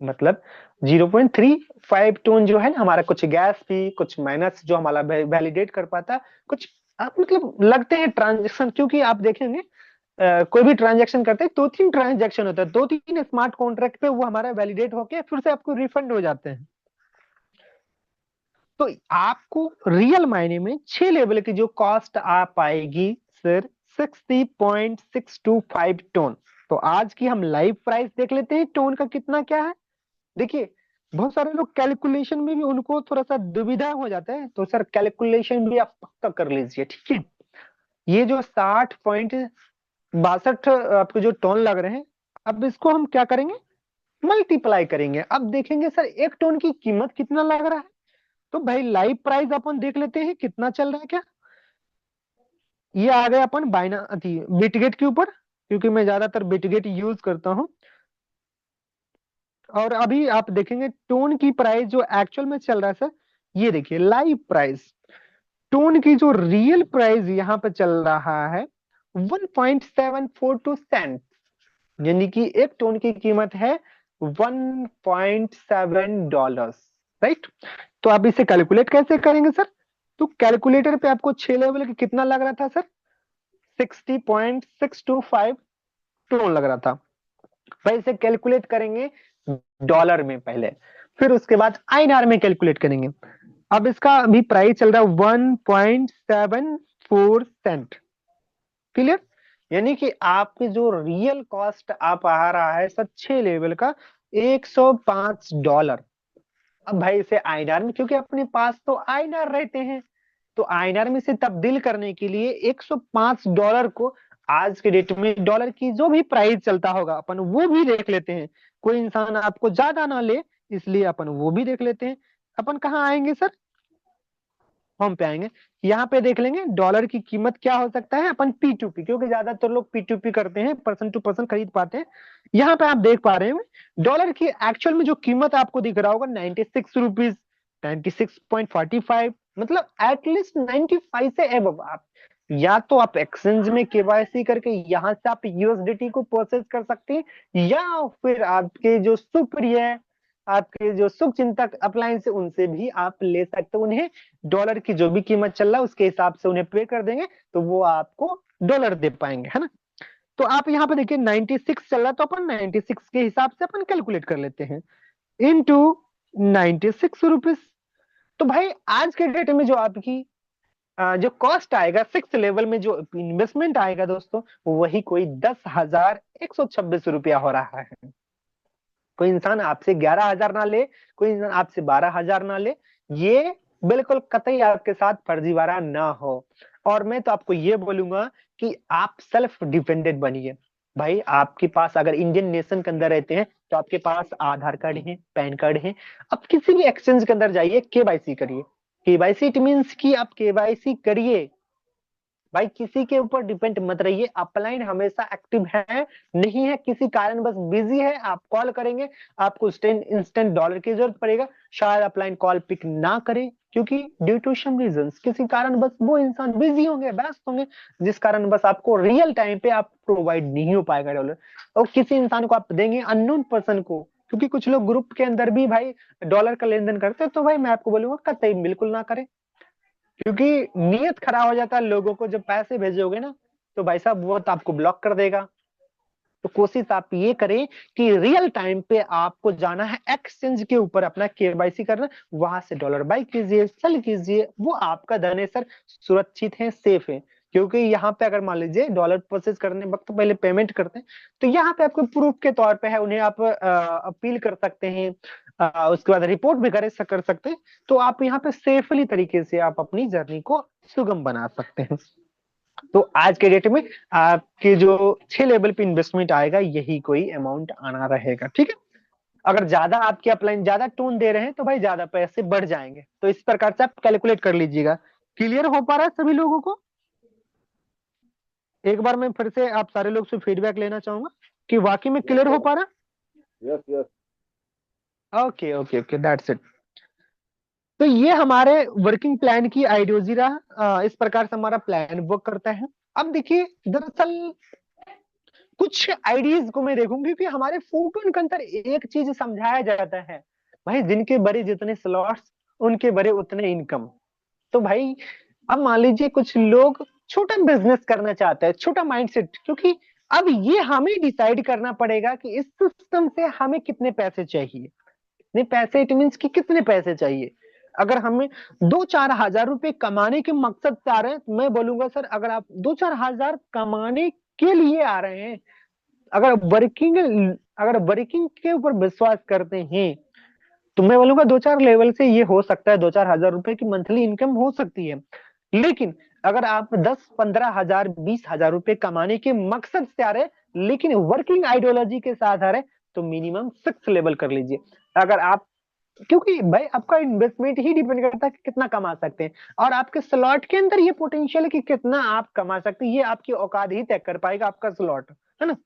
मतलब 0.35 टोन जो है ना हमारा कुछ गैस फी, कुछ माइनस जो हमारा वैलिडेट कर पाता, कुछ आप मतलब लगते हैं ट्रांजेक्शन। क्योंकि आप देखेंगे कोई भी ट्रांजैक्शन करते हैं 2-3 ट्रांजैक्शन होता है, 2-3 स्मार्ट कॉन्ट्रैक्ट पे वो हमारा वैलिडेट होके फिर से आपको रिफंड हो जाते हैं। तो आपको रियल मायने में 6 लेवल की जो कॉस्ट आ पाएगी सर 60.625 टोन। तो आज की हम लाइव प्राइस देख लेते हैं टोन का कितना क्या है। देखिए बहुत सारे लोग कैलकुलेशन में भी उनको थोड़ा सा दुविधा हो जाता है, तो सर कैलकुलेशन भी आप पक्का कर लीजिए, ठीक है। ये जो 60.62 आपके जो टोन लग रहे हैं, अब इसको हम क्या करेंगे, मल्टीप्लाई करेंगे। अब देखेंगे सर 1 टोन की कीमत कितना लग रहा है, तो भाई लाइव प्राइस अपन देख लेते हैं कितना चल रहा है क्या। ये आ गए अपन बिटगेट के ऊपर, क्योंकि मैं ज्यादातर बिटगेट यूज करता हूं। और अभी आप देखेंगे टोन की प्राइस जो एक्चुअल में चल रहा है सर, ये देखिए लाइव प्राइस टोन की जो रियल प्राइस यहाँ पे चल रहा है 1.742 सेंट, यानी कि 1 टोन की कीमत है $1.7, राइट। तो आप इसे कैलकुलेट कैसे करेंगे सर, तो कैलकुलेटर पे आपको 6 लेवल की कितना लग रहा था सर 60.625 टोन लग रहा था। भाई इसे कैलकुलेट करेंगे डॉलर में पहले, फिर उसके बाद आईएनआर में कैलकुलेट करेंगे। अब इसका अभी प्राइस चल रहा है 1.74 सेंट, क्लियर। यानी कि आपकी जो रियल कॉस्ट आप आ रहा है सर 6 लेवल का $105। अब भाई इसे आईएनआर में, क्योंकि अपने पास तो आईएनआर रहते हैं, तो आईएनआर में से तब्दील करने के लिए $105 को आज के डेट में डॉलर की जो भी प्राइस चलता होगा अपन वो भी देख लेते हैं। कोई इंसान आपको ज्यादा ना ले, इसलिए अपन वो भी देख लेते हैं। अपन कहाँ आएंगे सर, होम पे आएंगे। यहाँ पे देख लेंगे डॉलर की कीमत क्या हो सकता है, अपन P2P, क्योंकि ज्यादातर लोग P2P करते हैं, पर्सन टू पर्सन खरीद पाते हैं। यहाँ पे आप देख पा रहे हैं डॉलर की एक्चुअल में जो कीमत आपको दिख रहा होगा 96 रुपीज, 96.45, मतलब एटलीस्ट 95 से एबव। आप या तो आप एक्सचेंज में केवाईसी करके यहाँ से आप यूएसडीटी को परचेज कर सकते हैं, या फिर आपके जो सुप्रिय, आपके जो शुभ चिंतक अप्लायंस है उनसे भी आप ले सकते हो। उन्हें डॉलर की जो भी कीमत चल रहा है उसके हिसाब से उन्हें पे कर देंगे, तो वो आपको डॉलर दे पाएंगे, है ना। तो आप यहाँ पे देखिए 96 चल रहा है, तो अपन 96 के हिसाब से अपन कैलकुलेट कर लेते हैं इनटू 96 रुपीज। तो भाई आज के डेट में जो आपकी जो कॉस्ट आएगा 6 लेवल में, जो इन्वेस्टमेंट आएगा दोस्तों, वही कोई 10,126 रुपया हो रहा है। कोई इंसान आपसे 11,000 ना ले, कोई इंसान आपसे 12,000 ना ले, ये बिल्कुल कतई आपके साथ फर्जीवाड़ा ना हो। और मैं तो आपको ये बोलूंगा कि आप सेल्फ डिपेंडेंट बनिए। भाई आपके पास अगर इंडियन नेशन के अंदर रहते हैं तो आपके पास आधार कार्ड है, पैन कार्ड है। अब किसी भी एक्सचेंज के अंदर जाइए, केवाईसी करिए। केवाईसी इट मीन्स कि आप केवाईसी करिए। भाई किसी के ऊपर डिपेंड मत रहिए। अपलाइन हमेशा एक्टिव है, नहीं है किसी कारण बस बिजी है, आप कॉल करेंगे, आपको इंस्टेंट डॉलर की जरूरत पड़ेगा, शायद अपलाइन कॉल पिक ना करे, क्योंकि ड्यू टू सम रीजंस, किसी कारण बस वो इंसान बिजी होंगे, व्यस्त होंगे, जिस कारण बस आपको रियल टाइम पे आप प्रोवाइड नहीं हो पाएगा डॉलर। और किसी इंसान को आप देंगे अननोन पर्सन को, क्योंकि कुछ लोग ग्रुप के अंदर भी भाई डॉलर का लेन देन करते हैं, तो भाई मैं आपको बोलूंगा कतई बिल्कुल ना करें, क्योंकि नियत खराब हो जाता है लोगों को। जब पैसे भेजोगे ना तो भाई साहब वो तो आपको ब्लॉक कर देगा। तो कोशिश आप ये करें कि रियल टाइम पे आपको जाना है एक्सचेंज के ऊपर, अपना केवाईसी करना, वहां से डॉलर बाई कीजिए, सेल कीजिए, वो आपका धन है सर, सुरक्षित है, सेफ है। क्योंकि यहाँ पे अगर मान लीजिए डॉलर प्रोसेस करने वक्त पहले पेमेंट करते हैं, तो यहाँ पे आपको प्रूफ के तौर पे है, उन्हें आप अपील कर सकते हैं, उसके बाद रिपोर्ट भी कर सकते हैं। तो आप यहाँ पे सेफली तरीके से आप अपनी जर्नी को सुगम बना सकते हैं। तो आज के डेट में आपके जो 6 लेवल पे इन्वेस्टमेंट आएगा यही कोई अमाउंट आना रहेगा, ठीक है। अगर ज्यादा आपके अपलाइन ज्यादा टोन दे रहे हैं तो भाई ज्यादा पैसे बढ़ जाएंगे। तो इस प्रकार से आप कैलकुलेट कर लीजिएगा। क्लियर हो पा रहा है सभी लोगों को? एक बार मैं फिर से आप सारे लोग से फीडबैक लेना चाहूंगा कि वाकई में क्लियर हो पा रहा? Yes yes. Okay okay okay, that's it. तो ये हमारे वर्किंग प्लान की आइडियोलॉजी रहा। इस प्रकार से हमारा प्लान वर्क करता है। अब देखिए दरअसल कुछ आइडियाज को मैं देखूंगी कि हमारे फोटोन के अंदर एक चीज समझाया जाता है, भाई जिनके बड़े जितने स्लॉट्स उनके बड़े उतने इनकम। तो भाई अब मान लीजिए कुछ लोग छोटा बिजनेस करना चाहते हैं, छोटा माइंडसेट, क्योंकि अब ये हमें डिसाइड करना पड़ेगा कि इस सिस्टम से हमें कितने पैसे चाहिए। कितने पैसे इट मीन्स कि कितने पैसे चाहिए। अगर हमें 2-4 हजार रुपए कमाने के मकसद से आ रहे हैं, तो मैं बोलूंगा सर अगर आप 2-4 हजार कमाने के लिए आ रहे हैं, अगर वर्किंग अगर वर्किंग के ऊपर विश्वास करते हैं, तो मैं बोलूंगा 2-4 लेवल से ये हो सकता है, 2-4 हजार रुपए की मंथली इनकम हो सकती है। लेकिन अगर आप 10-15 हजार 20 हजार रुपए कमाने के मकसद से आ रहे हैं, लेकिन वर्किंग आइडियोलॉजी के साथ आ रहे हैं, तो मिनिमम 6 लेवल कर लीजिए। अगर आप, क्योंकि भाई आपका इन्वेस्टमेंट ही डिपेंड करता है कि कितना कमा सकते हैं, और आपके स्लॉट के अंदर ये पोटेंशियल है कि कितना आप कमा सकते हैं, ये आपकी औकात ही तय कर पाएगा आपका स्लॉट, है ना।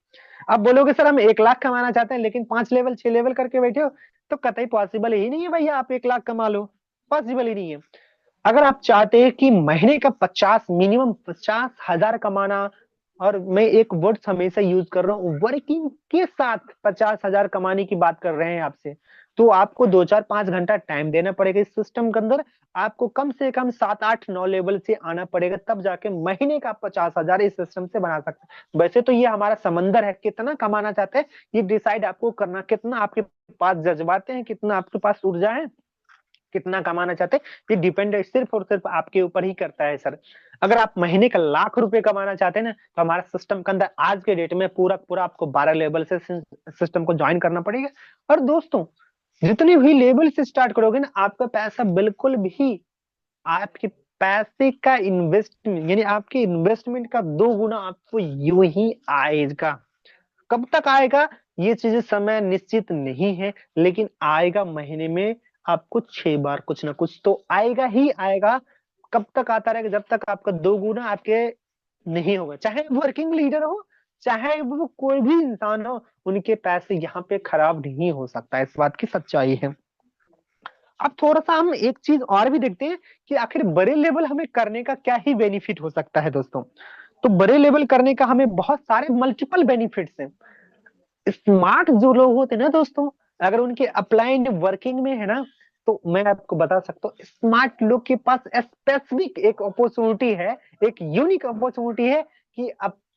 आप बोलोगे सर हम 1 लाख कमाना चाहते हैं लेकिन 5 लेवल 6 लेवल करके बैठे हो, तो कतई पॉसिबल ही नहीं है भैया आप 1 लाख कमा लो, पॉसिबल ही नहीं है। अगर आप चाहते हैं कि महीने का 50 कमाना, और मैं एक वर्ड हमेशा यूज कर रहा हूँ, वर्किंग के साथ 50 हजार कमाने की बात कर रहे हैं आपसे, तो आपको 2-4-5 घंटा टाइम देना पड़ेगा इस सिस्टम के अंदर। आपको कम से कम 7-8-9 लेवल से आना पड़ेगा, तब जाके महीने का 50 हजार इस सिस्टम से बना सकते हैं। वैसे तो ये हमारा समंदर है, कितना कमाना चाहते हैं ये डिसाइड आपको करना, कितना आपके पास जज्बाते हैं, कितना आपके पास ऊर्जा है, कितना कमाना चाहते हैं, ये डिपेंड सिर्फ और सिर्फ आपके ऊपर ही करता है सर। अगर आप महीने का ₹1,00,000 कमाना चाहते हैं ना, तो हमारा सिस्टम के अंदर आज के डेट में पूरा पूरा आपको 12 लेवल से सिस्टम को ज्वाइन करना पड़ेगा। और दोस्तों, जितने भी लेवल से स्टार्ट करोगे ना, आपका पैसा बिल्कुल भी आपके पैसे का इन्वेस्टमेंट यानी आपके इन्वेस्टमेंट का 2 गुना आपको यूं ही आएगा। कब तक आएगा ये चीजें समय निश्चित नहीं है, लेकिन आएगा महीने में आपको 6 बार कुछ ना कुछ तो आएगा ही आएगा। कब तक आता रहेगा? जब तक आपका 2 गुना आपके नहीं होगा। चाहे वर्किंग लीडर हो, चाहे वो कोई भी इंसान हो, उनके पैसे यहाँ पे खराब नहीं हो सकता। इस बात की सच्चाई है। अब थोड़ा सा हम एक चीज और भी देखते हैं कि आखिर बड़े लेवल हमें करने का क्या ही बेनिफिट हो सकता है दोस्तों। तो बड़े लेवल करने का हमें बहुत सारे मल्टीपल बेनिफिट्स हैं। स्मार्ट जो लोग होते हैं ना दोस्तों, अगर उनके अपलाइंड वर्किंग में है ना, तो मैं आपको बता सकता हूँ स्मार्ट लोग के पास स्पेसिफिक एक अपॉर्चुनिटी है, एक यूनिक अपॉर्चुनिटी है कि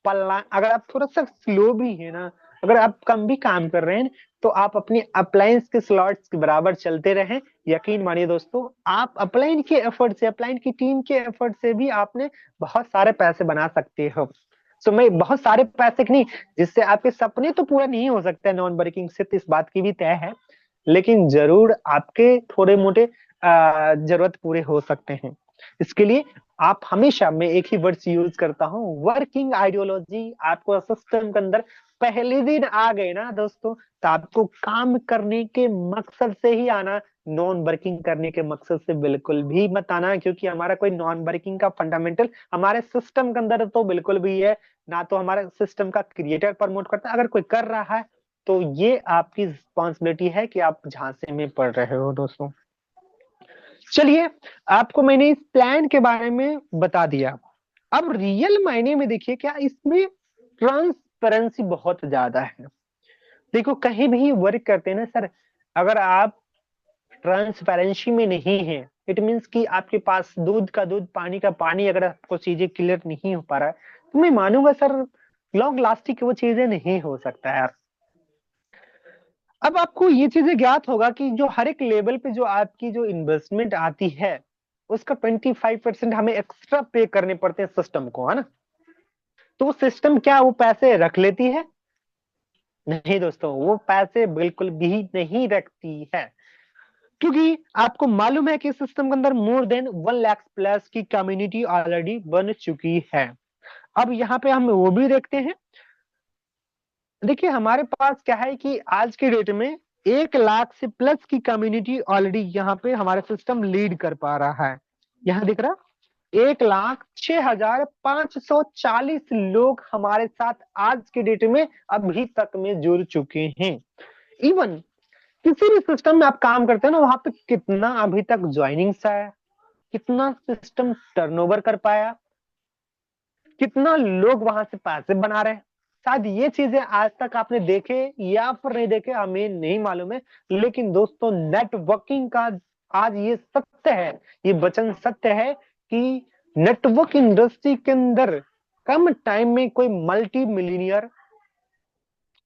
अगर आप थोड़ा सा स्लो भी है ना, अगर आप कम भी काम कर रहे हैं, तो आप अपनी अप्लायंस के स्लॉट्स के बराबर चलते रहें। यकीन मानिए दोस्तों, आप अपलाइन के एफर्ट से, अपलाइन की टीम के एफर्ट से भी आपने बहुत सारे पैसे बना सकते हो। सो मैं बहुत सारे पैसे की नहीं, जिससे आपके सपने तो पूरा नहीं हो सकते नॉन वर्किंग से, तो इस बात की भी तय है, लेकिन जरूर आपके थोड़े मोटे जरूरत पूरे हो सकते हैं। इसके लिए आप हमेशा, मैं एक ही वर्ड्स यूज करता हूँ, वर्किंग आइडियोलॉजी। आपको सिस्टम के अंदर पहले दिन आ गए ना दोस्तों, तो आपको काम करने के मकसद से ही आना, नॉन वर्किंग करने के मकसद से बिल्कुल भी मत आना। क्योंकि हमारा कोई नॉन वर्किंग का फंडामेंटल हमारे सिस्टम के अंदर तो बिल्कुल भी है ना, तो हमारे सिस्टम का क्रिएटर प्रमोट करता है। अगर कोई कर रहा है तो ये आपकी रिस्पॉन्सिबिलिटी है कि आप झांसे में पड़ रहे हो दोस्तों। चलिए, आपको मैंने इस प्लान के बारे में बता दिया। अब रियल मायने में देखिए, क्या इसमें ट्रांसपेरेंसी बहुत ज्यादा है। देखो, कहीं भी वर्क करते हैं ना सर, अगर आप ट्रांसपेरेंसी में नहीं है, इट मीन्स कि आपके पास दूध का दूध, पानी का पानी, अगर आपको चीजें क्लियर नहीं हो पा रहा है, तो मैं मानूंगा सर लॉन्ग लास्टिंग वो चीजें नहीं हो सकता यार। अब आपको ये चीजें ज्ञात होगा कि जो हर एक लेवल पे जो आपकी जो इन्वेस्टमेंट आती है, उसका 25% हमें एक्स्ट्रा पे करने पड़ते हैं सिस्टम को, है ना। तो वो सिस्टम क्या वो पैसे रख लेती है? नहीं दोस्तों, वो पैसे बिल्कुल भी नहीं रखती है। क्योंकि आपको मालूम है कि सिस्टम के अंदर मोर देन 1 लाख प्लस की कम्युनिटी ऑलरेडी बन चुकी है। अब यहाँ पे हम वो भी देखते हैं। देखिए, हमारे पास क्या है कि आज के डेट में 1 लाख से प्लस की कम्युनिटी ऑलरेडी यहाँ पे हमारा सिस्टम लीड कर पा रहा है। यहाँ दिख रहा, 1,06,540 लोग हमारे साथ आज के डेट में अभी तक में जुड़ चुके हैं। इवन किसी भी सिस्टम में आप काम करते हैं ना, वहां पे कितना अभी तक ज्वाइनिंग्स आया, कितना सिस्टम टर्नओवर कर पाया, कितना लोग वहां से पैसे बना रहे हैं, शायद ये चीजें आज तक आपने देखे या फिर नहीं देखे, हमें नहीं मालूम है। लेकिन दोस्तों, नेटवर्किंग का आज ये सत्य है, ये वचन सत्य है कि नेटवर्क इंडस्ट्री के अंदर कम टाइम में कोई मल्टी मिलीनियर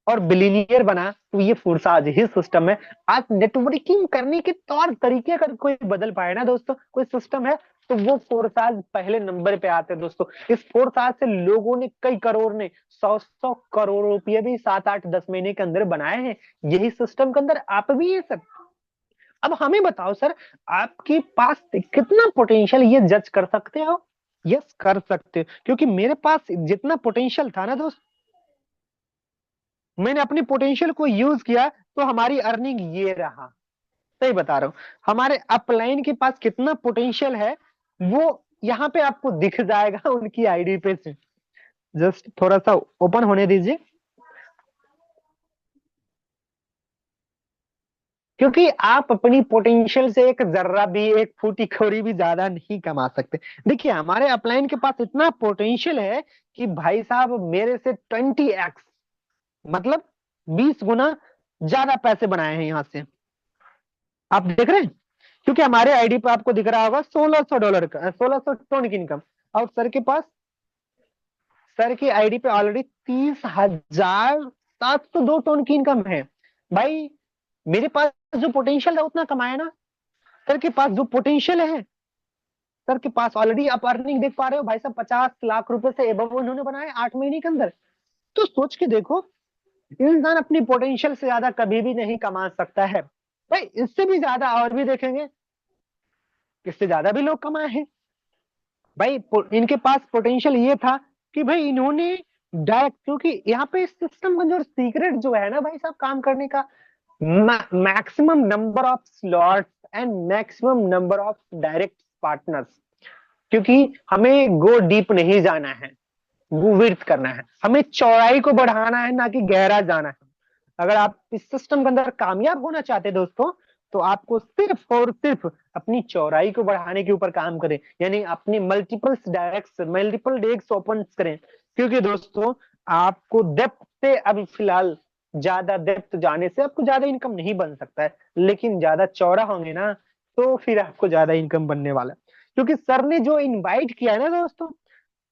और बिलीनियर बना, तो ये फोर्स आज ही सिस्टम है। आज नेटवर्किंग करने के तौर तरीके अगर कोई बदल पाए ना दोस्तों, कोई सिस्टम है, तो वो फोर्स आज पहले नंबर पे आते हैं दोस्तों। इस फोर्स आज से लोगों ने, कई करोड़ ने, 100 करोड़ रुपये भी 7 8 10 महीने के अंदर बनाए हैं, यही सिस्टम के अंदर। आप भी ये सब, अब हमें बताओ सर, आपके पास कितना पोटेंशियल ये जज कर सकते हो? यस, कर सकते हो, क्योंकि मेरे पास जितना पोटेंशियल था ना दोस्त, मैंने अपने पोटेंशियल को यूज किया, तो हमारी अर्निंग ये रहा। सही बता रहा हूं, हमारे अपलाइन के पास कितना पोटेंशियल है वो यहाँ पे आपको दिख जाएगा उनकी आईडी पे से। जस्ट थोड़ा सा ओपन होने दीजिए, क्योंकि आप अपनी पोटेंशियल से एक जर्रा भी, एक फूटी कौड़ी भी ज्यादा नहीं कमा सकते। देखिए, हमारे अपलाइन के पास इतना पोटेंशियल है कि भाई साहब मेरे से 20x, मतलब 20 गुना ज्यादा पैसे बनाए हैं यहाँ से। आप देख रहे हैं, क्योंकि हमारे आईडी पे आपको दिख रहा होगा $1,600 का, 1,600 टन की इनकम। और सर के पास, सर की आईडी पे ऑलरेडी 30,702 टन की इनकम है। भाई, मेरे पास जो पोटेंशियल है उतना कमाया ना, सर के पास जो पोटेंशियल है, सर के पास ऑलरेडी आप अर्निंग देख पा रहे हो भाई साहब, 50 लाख रुपए से एबव उन्होंने बनाए 8 महीने के अंदर। तो सोच के देखो, इंसान अपनी पोटेंशियल से ज्यादा कभी भी नहीं कमा सकता है भाई। इससे भी ज्यादा और भी देखेंगे, इससे ज्यादा भी लोग कमाए हैं भाई। इनके पास पोटेंशियल ये था कि भाई इन्होंने डायरेक्ट, क्योंकि यहाँ पे सिस्टम का जो सीक्रेट जो है ना भाई साहब काम करने का, maximum number of slots and maximum number of direct partners. क्योंकि हमें गो डीप नहीं जाना है, गो विड्थ करना है, हमें चौड़ाई को बढ़ाना है ना कि गहरा जाना है। अगर आप इस सिस्टम के अंदर कामयाब होना चाहते हैं दोस्तों, तो आपको सिर्फ और सिर्फ अपनी चौड़ाई को बढ़ाने के ऊपर काम करें, यानी अपनी मल्टीपल डेस्क ओपन करें। क्योंकि दोस्तों आपको डेप्थ से अभी फिलहाल, ज्यादा डेप्थ जाने से आपको ज्यादा इनकम नहीं बन सकता है, लेकिन ज्यादा चौड़ा होंगे ना तो फिर आपको ज्यादा इनकम बनने वाला है। क्योंकि सर ने जो इनवाइट किया है ना दोस्तों,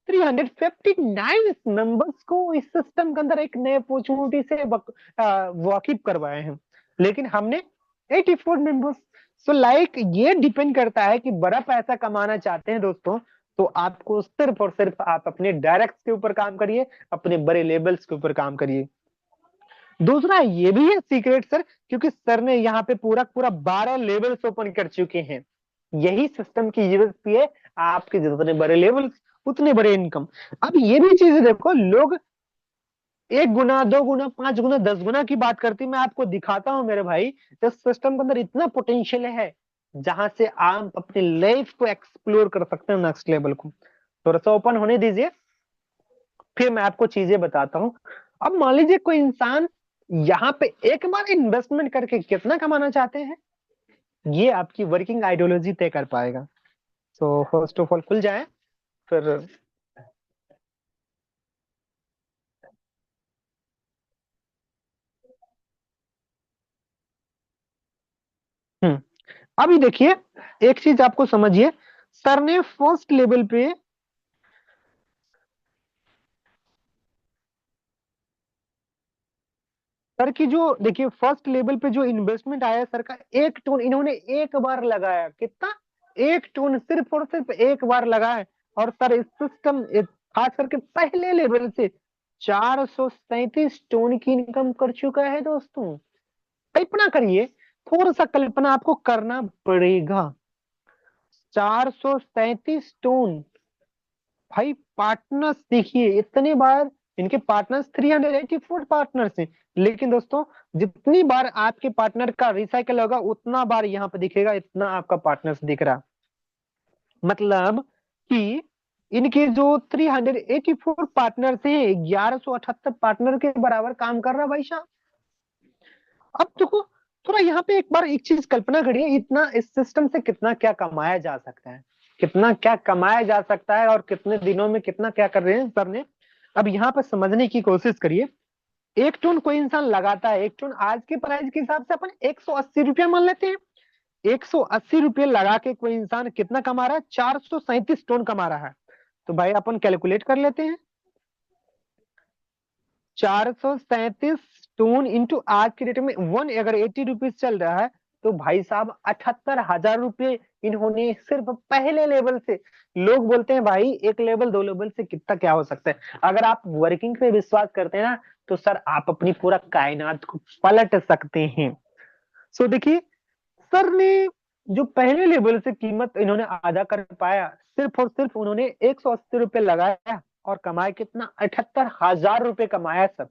359 मेंबर्स को इस सिस्टम के अंदर एक नए अपॉर्चुनिटी से वाकिफ करवाए हैं, लेकिन हमने 84 मेंबर्स। सो लाइक ये डिपेंड करता है कि बड़ा पैसा कमाना चाहते हैं दोस्तों, तो आपको सिर्फ और सिर्फ आप अपने डायरेक्ट के ऊपर काम करिए, अपने बड़े लेवल्स के ऊपर काम करिए। दूसरा ये भी है सीक्रेट सर, क्योंकि सर ने यहाँ पे पूरा पूरा 12 लेवल्स ओपन कर चुके हैं। यही सिस्टम की यूएसपी है, आपके जितने बड़े लेवल्स उतने बड़े इनकम। अब ये भी चीजें देखो, लोग 1 गुना 2 गुना 5 गुना 10 गुना की बात करती, मैं आपको दिखाता हूँ मेरे भाई, इस सिस्टम के अंदर इतना पोटेंशियल है जहां से आप अपनी लाइफ को एक्सप्लोर कर सकते हैं, नेक्स्ट लेवल को। थोड़ा सा ओपन होने दीजिए, फिर मैं आपको चीजें बताता हूँ। अब मान लीजिए कोई इंसान यहाँ पे एक बार इन्वेस्टमेंट करके कितना कमाना चाहते हैं, ये आपकी वर्किंग आइडियोलॉजी तय कर पाएगा। सो फर्स्ट ऑफ ऑल खुल जाए फिर। अभी देखिए, एक चीज आपको समझिए, सर ने फर्स्ट लेवल पे सर की जो देखिए फर्स्ट लेवल पे जो इन्वेस्टमेंट आया सर का, 1 टन इन्होंने एक बार लगाया। कितना? 1 टन सिर्फ और सिर्फ एक बार लगाया। और सर इस सिस्टम खास करके पहले लेवल से 437 टन की इनकम कर चुका है दोस्तों। कल्पना करिए, थोड़ा सा कल्पना आपको करना पड़ेगा। 437 टन भाई। पार्टनर्स देखिए इतने बार, इनके पार्टनर्स 384 पार्टनर्स हैं। लेकिन दोस्तों जितनी बार आपके पार्टनर का रिसाइकल होगा उतना बार यहाँ पे दिखेगा, इतना आपका पार्टनर्स दिख रहा। मतलब कि इनके जो 384 पार्टनर्स हैं, 1178 पार्टनर के बराबर काम कर रहा भाई साहब। अब देखो, थोड़ा यहाँ पे एक बार एक चीज कल्पना करिए, इतना इस सिस्टम से कितना क्या कमाया जा सकता है, कितना क्या कमाया जा सकता है, और कितने दिनों में कितना क्या कर रहे हैं सर ने। अब यहाँ पर समझने की कोशिश करिए। 1 टन कोई इंसान लगाता है, 1 टन आज के प्राइस के हिसाब से अपन 180 रुपया मान लेते हैं। 180 रुपये लगा के कोई इंसान कितना कमा रहा है? 437 टन कमा रहा है। तो भाई अपन कैलकुलेट कर लेते हैं, 437 टन इंटू आज की डेट में वन, अगर 80 रुपीज चल रहा है, तो भाई साहब 78,000 रुपये इन्होंने सिर्फ पहले लेवल से। लोग बोलते हैं भाई 1 लेवल 2 लेवल से कितना क्या हो सकता है। अगर आप वर्किंग पे विश्वास करते हैं ना, तो सर आप अपनी पूरा कायनात को पलट सकते हैं। सो देखिए, सर ने जो पहले लेवल से कीमत इन्होंने आधा कर पाया, सिर्फ और सिर्फ उन्होंने 180 रुपये लगाया और कमाए कितना? 78,000 रुपये कमाया सर।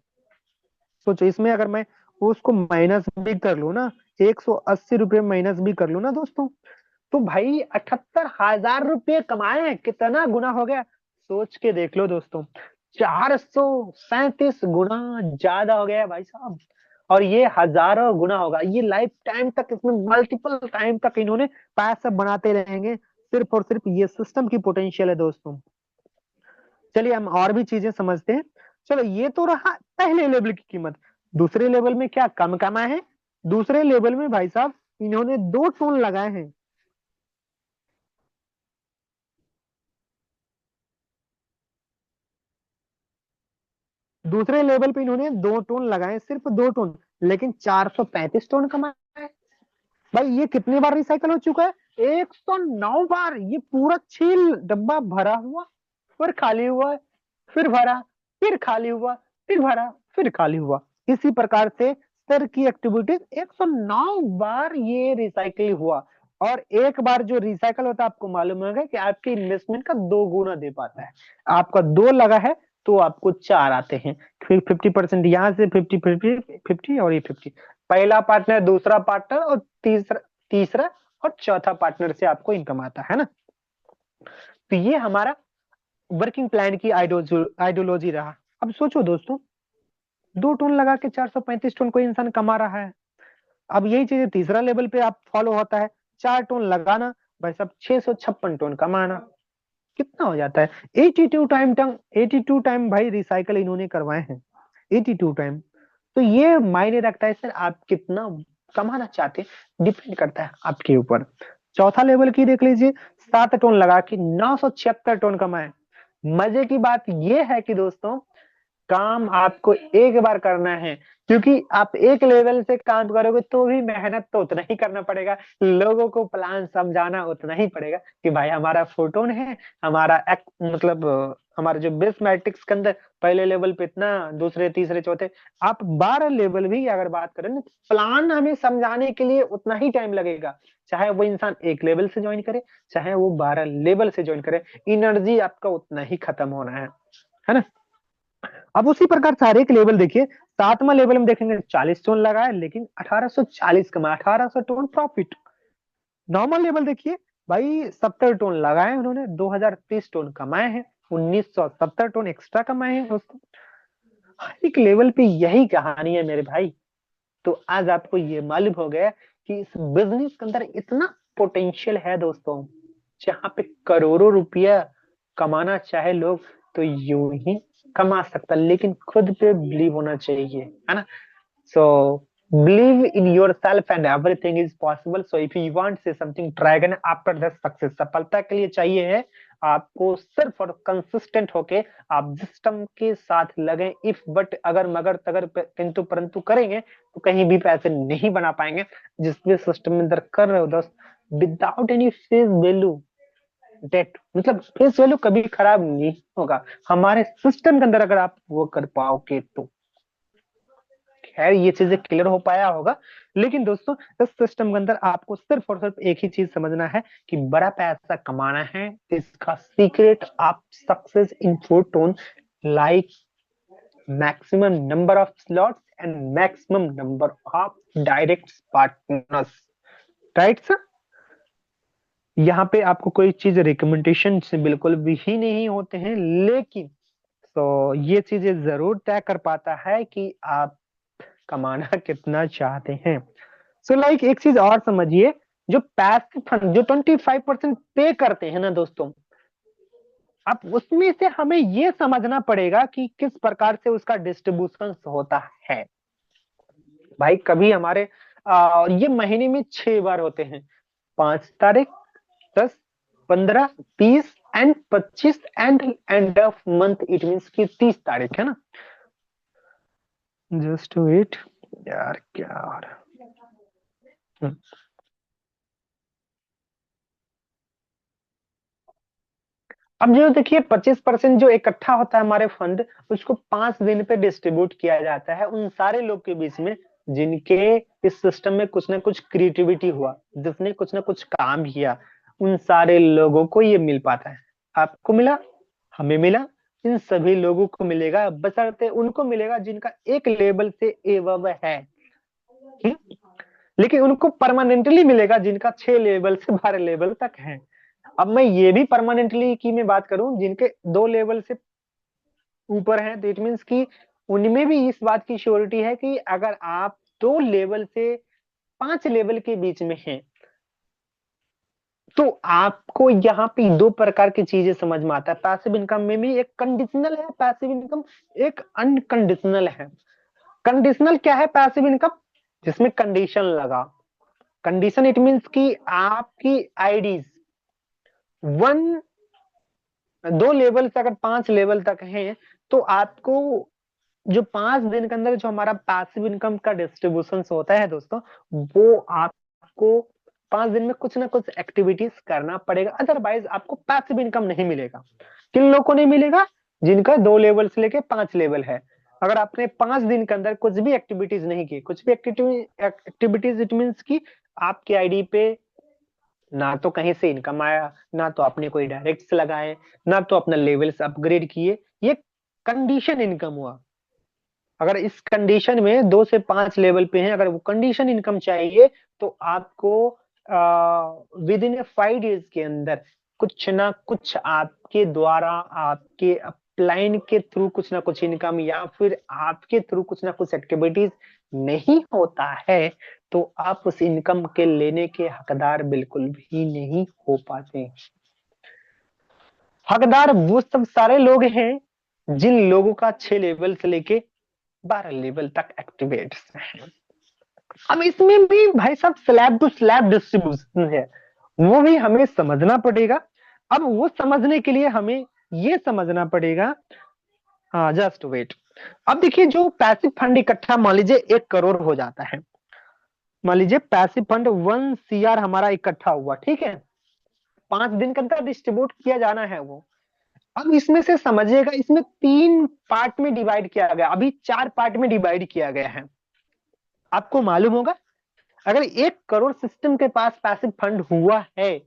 सोचो, इसमें अगर मैं उसको माइनस भी कर लू ना, 180 रुपये माइनस भी कर लू ना दोस्तों, तो भाई 78,000 रुपये कमाए हैं, कितना गुना हो गया? सोच के देख लो दोस्तों, 437 गुना ज्यादा हो गया है भाई साहब। और ये हजारों गुना होगा, ये लाइफ टाइम तक, इसमें मल्टीपल टाइम तक इन्होंने पैसा बनाते रहेंगे, सिर्फ और सिर्फ ये सिस्टम की पोटेंशियल है दोस्तों। चलिए हम और भी चीजें समझते हैं। चलो ये तो रहा पहले लेवल की कीमत। दूसरे लेवल में क्या कम कमा है? दूसरे लेवल में भाई साहब इन्होंने 2 टन लगाए हैं। दूसरे लेवल पे इन्होंने 2 टन लगाए, सिर्फ 2 टन, लेकिन 435 टन कमाए। भाई ये कितनी बार रिसाइकल हो चुका है? 109 बार। ये पूरा 6 डब्बा भरा हुआ, फिर खाली हुआ, फिर भरा, फिर खाली हुआ, फिर भरा, फिर खाली हुआ। इसी प्रकार से सर की एक्टिविटीज 109 बार ये रिसाइकिल हुआ। और एक बार जो रिसाइकल होता है आपको मालूम होगा कि आपके इन्वेस्टमेंट का 2 गुना दे पाता है। आपका 2 लगा है तो आपको 4 आते हैं। फिर 50% यहाँ से 50 और ये 50। पहला पार्टनर, दूसरा पार्टनर और तीसरा तीसरा और चौथा पार्टनर से आपको इनकम आता है ना। तो ये हमारा वर्किंग प्लान की आइडियोलॉजी रहा। अब सोचो दोस्तों, 2 टन लगा के 435 टन कोई इंसान कमा रहा है। अब यही चीज तीसरा लेवल पे आप फॉलो होता है, 4 टन लगाना, भाई साहब 656 टन कमाना। कितना हो जाता है? 82 टाइम भाई रिसाइकल इन्होंने करवाए हैं, 82 टाइम। तो ये मायने रखता है सर आप कितना कमाना चाहते हैं, डिपेंड करता है आपके ऊपर। चौथा लेवल की देख लीजिए, 7 टन लगा के 976 टन कमाए। मजे की बात यह है कि दोस्तों, काम आपको एक बार करना है, क्योंकि आप एक लेवल से काम करोगे तो भी मेहनत तो उतना ही करना पड़ेगा, लोगों को प्लान समझाना उतना ही पड़ेगा कि भाई हमारा फोटोन है, हमारा मतलब हमारा जो बेस मैट्रिक्स के अंदर पहले लेवल पे इतना, दूसरे तीसरे चौथे, आप 12 लेवल भी अगर बात करें ना, प्लान हमें समझाने के लिए उतना ही टाइम लगेगा, चाहे वो इंसान एक लेवल से ज्वाइन करे, चाहे वो 12 लेवल से ज्वाइन करे, एनर्जी आपका उतना ही खत्म होना है ना। अब उसी प्रकार से हर एक लेवल देखिए, 7वां लेवल में देखेंगे 40 टन लगाए लेकिन 1840 कमाए, 1800 टन प्रॉफिट। 9वां लेवल देखिए भाई, 70 टन लगाए उन्होंने, 2030 टन कमाए हैं, 1970 टन एक्स्ट्रा कमाए हैं दोस्तों। हर एक लेवल पे यही कहानी है मेरे भाई। तो आज आपको ये मालूम हो गया कि इस बिजनेस के अंदर इतना पोटेंशियल है दोस्तों, जहाँ पे करोड़ों रुपया कमाना चाहे लोग तो यूं ही कमा सकता, लेकिन खुद पे बिलीव होना चाहिए, है ना। सो believe in yourself and everything is possible. So if you want say something, dragon after the success, सफलता के लिए चाहिए है आपको सिर्फ और कंसिस्टेंट होके आप सिस्टम के साथ लगे। इफ बट अगर मगर तगर किंतु परंतु करेंगे तो कहीं भी पैसे नहीं बना पाएंगे। जिस भी सिस्टम में अंदर कर रहे हो दोस्त, without any face value, that मतलब फेस वैल्यू कभी खराब नहीं होगा हमारे सिस्टम के अंदर, अगर आप वो कर पाओगे तो। खैर ये चीजें क्लियर हो पाया होगा। लेकिन दोस्तों इस सिस्टम के अंदर आपको सिर्फ और सिर्फ एक ही चीज समझना है कि बड़ा पैसा कमाना है। इसका सीक्रेट आप success in 4 tone, like maximum number of slots and maximum number of direct partners, right sir. यहाँ पे आपको कोई चीज रिकमेंडेशन से बिल्कुल भी ही नहीं होते हैं, लेकिन तो ये चीजें जरूर तय कर पाता है कि आप कमाना कितना चाहते हैं। सो लाइक एक चीज और समझिए, जो पैसिव फंड जो 25% पे करते हैं ना दोस्तों, अब उसमें से हमें ये समझना पड़ेगा कि किस प्रकार से उसका डिस्ट्रीब्यूशन होता है। भाई कभी हमारे ये महीने में 6 बार होते हैं, 5 तारीख, 10, 15, 30 and 25 and end of month, it means की 30 तारीख है ना। जस्ट वेट यार, क्या हो रहा है। अब जो देखिए 25% जो इकट्ठा होता है हमारे फंड, उसको 5 दिन पे डिस्ट्रीब्यूट किया जाता है उन सारे लोग के बीच में जिनके इस सिस्टम में कुछ ना कुछ क्रिएटिविटी हुआ, जिसने कुछ ना कुछ काम किया, उन सारे लोगों को ये मिल पाता है। आपको मिला, हमें मिला, इन सभी लोगों को मिलेगा, बशर्ते उनको मिलेगा जिनका एक लेवल से एवब है। लेकिन उनको परमानेंटली मिलेगा जिनका 6 लेवल से 12 लेवल तक है। अब मैं ये भी परमानेंटली की मैं बात करूं जिनके 2 लेवल से ऊपर हैं, तो इट मीन्स कि उनमें भी इस बात की श्योरिटी है कि अगर आप 2 लेवल से 5 लेवल के बीच में हैं तो आपको यहाँ पे 2 प्रकार की चीजें समझ में आता है। पैसिव इनकम में भी एक कंडीशनल है पैसिव इनकम, एक अनकंडीशनल है। कंडीशनल क्या है? पैसिव इनकम जिसमें कंडीशन लगा। कंडीशन इट मीन्स कि आपकी आईडीज 2 लेवल से अगर 5 लेवल तक हैं तो आपको जो 5 दिन के अंदर जो हमारा पैसिव इनकम का डिस्ट्रीब्यूशन होता है दोस्तों, वो आप आपको 5 दिन में कुछ ना कुछ एक्टिविटीज करना पड़ेगा, अदरवाइज आपको पैसिव इनकम नहीं मिलेगा। किन लोगों को नहीं मिलेगा? जिनका 2 लेवल से लेके 5 लेवल है। अगर आपने 5 दिन के अंदर कुछ भी एक्टिविटीज नहीं की, कुछ भी एक्टिविटीज, इट मीन्स की आपके आईडी पे ना तो कहीं से इनकम आया, ना तो आपने कोई डायरेक्ट लगाए, ना तो अपना लेवल्स अपग्रेड किए, ये कंडीशन इनकम हुआ। अगर इस कंडीशन में 2 से 5 लेवल पे हैं, अगर वो कंडीशन इनकम चाहिए तो आपको विद इन 5 डेज के अंदर कुछ ना कुछ आपके द्वारा, आपके अपलाइन के थ्रू कुछ ना कुछ इनकम, या फिर आपके थ्रू कुछ ना कुछ एक्टिविटीज नहीं होता है, तो आप उस इनकम के लेने के हकदार बिल्कुल भी नहीं हो पाते। हकदार वो सब सारे लोग हैं जिन लोगों का 6 लेवल से लेके 12 लेवल तक एक्टिवेट है। अब इसमें भी भाई साहब स्लैब टू स्लैब डिस्ट्रीब्यूशन है, वो भी हमें समझना पड़ेगा। अब वो समझने के लिए हमें ये समझना पड़ेगा, हाँ जस्ट वेट। अब देखिए, जो पैसिव फंड इकट्ठा मान लीजिए 1 करोड़ हो जाता है, मान लीजिए पैसिव फंड 1 CR हमारा इकट्ठा हुआ, ठीक है, 5 दिन के अंदर डिस्ट्रीब्यूट किया जाना है वो। अब इसमें से समझिएगा, इसमें 3 पार्ट में डिवाइड किया गया, अभी 4 पार्ट में डिवाइड किया गया है। आपको मालूम होगा, अगर 1 करोड़ सिस्टम के पास पैसिव फंड हुआ है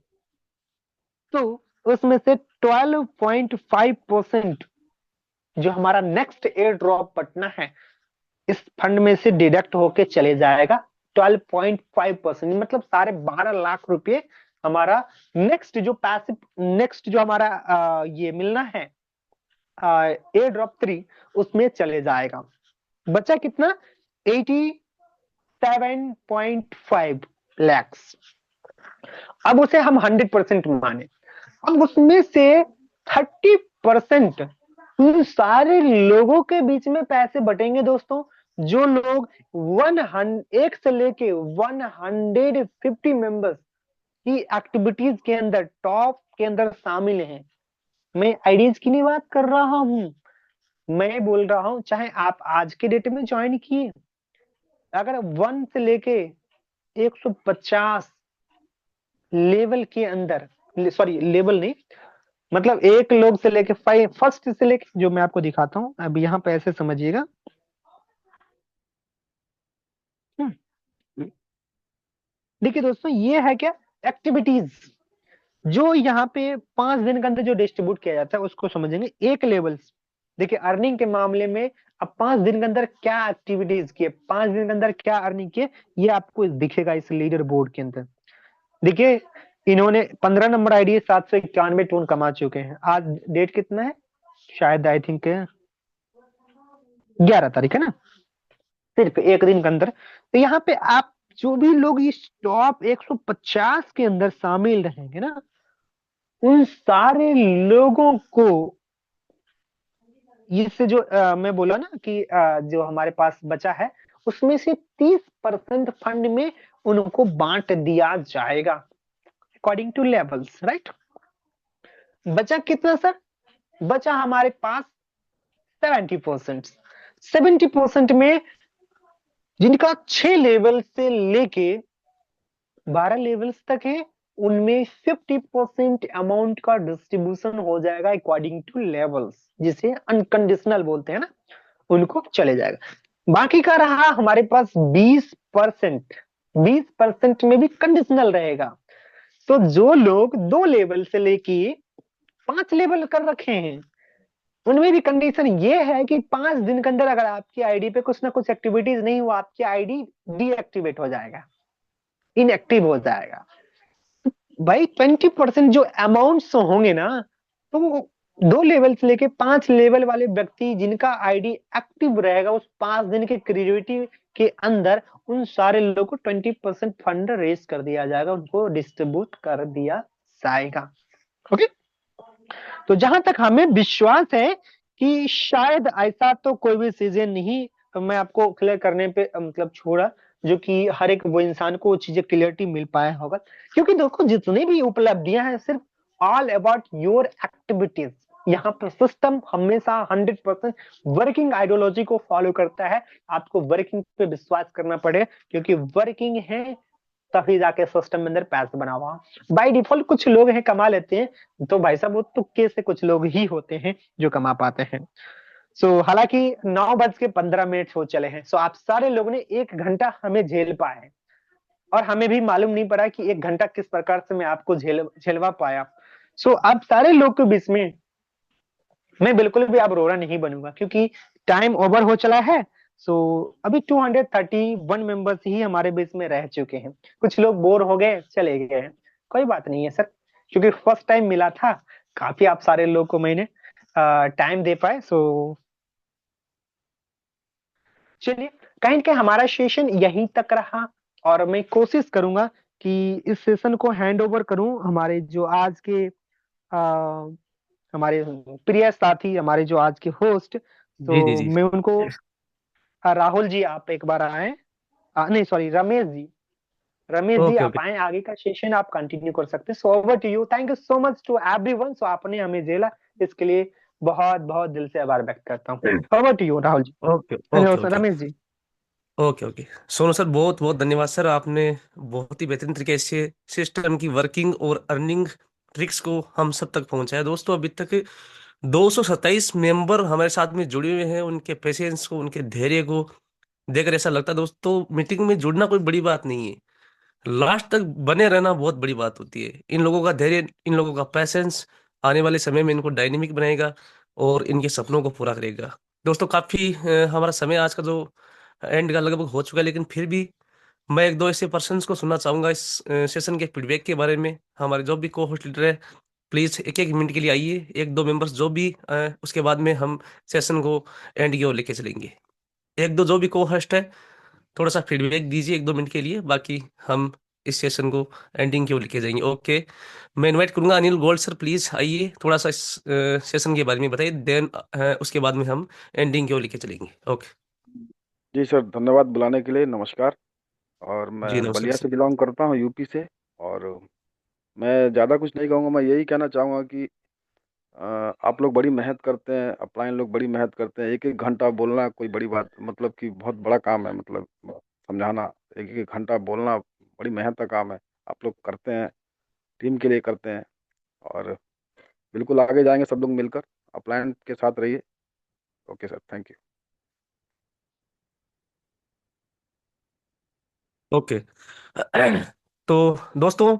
तो उसमें से 12.5% जो हमारा नेक्स्ट एयर ड्रॉप बटना है इस फंड में से डिडक्ट होके चले जाएगा। 12.5% मतलब 12.5 लाख रुपए हमारा नेक्स्ट जो पैसिव, नेक्स्ट जो हमारा ये मिलना है एयर ड्रॉप 3, उसमें चले जाएगा। बचा कितना? 87.5 lakhs। अब उसे हम 100% माने, अब उसमें से 30% उन सारे लोगों के बीच में पैसे बटेंगे दोस्तों, जो लोग 1 से लेके 150 मेंबर्स की एक्टिविटीज के अंदर टॉप के अंदर शामिल हैं। मैं आईडीज की नहीं बात कर रहा हूं, मैं बोल रहा हूं चाहे आप आज के डेट में ज्वाइन किए, अगर 1 से लेके 150 लेवल के अंदर, सॉरी लेवल नहीं, मतलब 1 लोग से लेके 5 फर्स्ट से लेके, जो मैं आपको दिखाता हूं अब यहाँ पे ऐसे समझिएगा। देखिए दोस्तों, ये है क्या एक्टिविटीज जो यहाँ पे 5 दिन के अंदर जो डिस्ट्रीब्यूट किया जाता है उसको समझेंगे। 1 लेवल, देखिए अर्निंग के मामले में अब 5 दिन के अंदर क्या एक्टिविटीज किए, 5 दिन के अंदर क्या अर्निंग किए, ये आपको दिखेगा इस लीडर बोर्ड के अंदर। देखिए, इन्होंने 15 नंबर आईडी 791 टोन कमा चुके हैं। आज डेट कितना है? शायद आई थिंक 11 तारीख है ना, सिर्फ 1 दिन के अंदर। तो यहाँ पे आप जो भी लोग इस टॉप 150 के अंदर शामिल रहेंगे ना, उन सारे लोगों को इससे जो मैं बोला ना कि जो हमारे पास बचा है उसमें से 30% फंड में उनको बांट दिया जाएगा अकॉर्डिंग टू लेवल्स, राइट। बचा कितना सर? बचा हमारे पास 70%। 70% में जिनका 6 लेवल से लेके 12 लेवल्स तक है, उनमें 50% अमाउंट का डिस्ट्रीब्यूशन हो जाएगा अकॉर्डिंग टू लेवल्स, जिसे अनकंडीशनल बोलते हैं ना, उनको चले जाएगा। बाकी का रहा हमारे पास 20%, 20% में भी कंडीशनल रहेगा। तो जो लोग 2 लेवल से लेके 5 लेवल कर रखे हैं, उनमें भी कंडीशन ये है कि 5 दिन के अंदर अगर आपकी आईडी पे कुछ ना कुछ एक्टिविटीज नहीं हुआ, आपकी आईडी डीएक्टिवेट हो जाएगा, इनएक्टिव हो जाएगा। भाई 20% जो अमाउंट्स होंगे ना, तो 2 लेवल से लेके 5 लेवल वाले व्यक्ति जिनका आईडी एक्टिव रहेगा उस 5 दिन के क्रिएटिविटी के अंदर, उन सारे लोगों को 20% फंड रेज कर दिया जाएगा, उनको डिस्ट्रीब्यूट कर दिया जाएगा। ओके, तो जहां तक हमें विश्वास है कि शायद ऐसा तो कोई भी सीजन नहीं, तो मैं आपको क्लियर करने पे मतलब छोड़ा, जो कि हर एक वो इंसान को चीजें क्लियरिटी मिल पाया होगा। क्योंकि देखो, जितनी भी उपलब्धियां हैं सिर्फ ऑल अबाउट योर एक्टिविटीज। यहाँ पर सिस्टम हमेशा 100% वर्किंग आइडियोलॉजी को फॉलो करता है। आपको वर्किंग पे विश्वास करना पड़े, क्योंकि वर्किंग है तभी जाके सिस्टम में अंदर पैसा बना हुआ। बाय डिफॉल्ट कुछ लोग हैं कमा लेते हैं, तो भाई साहब वो तुक्के से कुछ लोग ही होते हैं जो कमा पाते हैं। सो हालांकि 9:15 हो चले हैं, सो आप सारे लोगों ने 1 घंटा हमें झेल पाए, और हमें भी मालूम नहीं पड़ा कि 1 घंटा किस प्रकार से मैं आपको झेलवा पाया। सो आप सारे लोग के बीच में मैं बिल्कुल भी अब रोना नहीं बनूंगा, क्योंकि टाइम ओवर हो चला है। सो अभी 231 मेंबर्स ही हमारे बीच में रह चुके हैं। कुछ लोग बोर हो गए चले गए, कोई बात नहीं है सर, क्योंकि फर्स्ट टाइम मिला था। काफी आप सारे लोग को मैंने टाइम दे पाए। सो चलिए, कहीं कहीं हमारा सेशन यहीं तक रहा, और मैं कोशिश करूंगा कि इस सेशन को हैंड ओवर करूं हमारे जो आज के हमारे प्रिय साथी, हमारे जो आज के होस्ट, जी जी तो जी। मैं उनको राहुल जी आप एक बार आए, नहीं सॉरी रमेश जी, रमेश जी ओके आप ओके। आए, आगे का सेशन आप कंटिन्यू कर सकते हैं। So over to you, thank you so much to everyone. So आपने हमें झेला, इसके लिए बहुत बहुत दिल से आभार व्यक्त करता हूँ। Over to you Rahul ji, okay hello okay sir, okay Ramesh ji. Okay okay. Sonu sir, बहुत बहुत धन्यवाद सर। आपने बहुत ही बेहतरीन तरीके से सिस्टम की वर्किंग और अर्निंग ट्रिक्स को हम सब तक पहुंचाया। दोस्तों, अभी तक 227 मेंबर हमारे साथ में जुड़े हुए हैं। उनके पेशेंस को, उनके धैर्य को देखकर ऐसा लगता है दोस्तों, मीटिंग में जुड़ना कोई बड़ी बात नहीं है, लास्ट तक बने रहना बहुत बड़ी बात होती है। इन लोगों का धैर्य, इन लोगों का पैसेंस आने वाले समय में इनको डायनेमिक बनाएगा और इनके सपनों को पूरा करेगा। दोस्तों, काफी हमारा समय आज का जो एंड का लगभग हो चुका है, लेकिन फिर भी मैं एक दो ऐसे पर्सन्स को सुनना चाहूंगा इस सेशन के फीडबैक के बारे में। हमारे जो भी को होस्ट लीडर है, प्लीज एक एक मिनट के लिए आइए, एक दो मेंबर्स जो भी उसके बाद में हम सेशन को एंड की ओर लेके चलेंगे। एक दो जो भी को होस्ट है, थोड़ा सा फीडबैक दीजिए एक दो मिनट के लिए, बाकी हम इस सेशन को एंडिंग की ओर लेके जाएंगे। ओके, मैं इनवाइट करूंगा अनिल गोल्ड सर, प्लीज आइए, थोड़ा सा इस सेशन के बारे में बताइए, देन उसके बाद में हम एंडिंग की ओर लेके चलेंगे। ओके जी सर, धन्यवाद बुलाने के लिए। नमस्कार। और जी, मैं नमस्कार बलिया सर। से बिलोंग करता हूँ, यूपी से। और मैं ज़्यादा कुछ नहीं कहूँगा, मैं यही कहना चाहूँगा कि आप लोग बड़ी मेहनत करते हैं, अपलाइन लोग बड़ी मेहनत करते हैं। एक एक घंटा बोलना कोई बड़ी बात, मतलब कि बहुत बड़ा काम है, मतलब समझाना। एक एक घंटा बोलना बड़ी मेहनत का काम है, आप लोग करते हैं, टीम के लिए करते हैं। और बिल्कुल आगे जाएंगे सब लोग मिलकर। अपलाइन के साथ रहिए। Okay sir, thank you. Okay तो दोस्तों,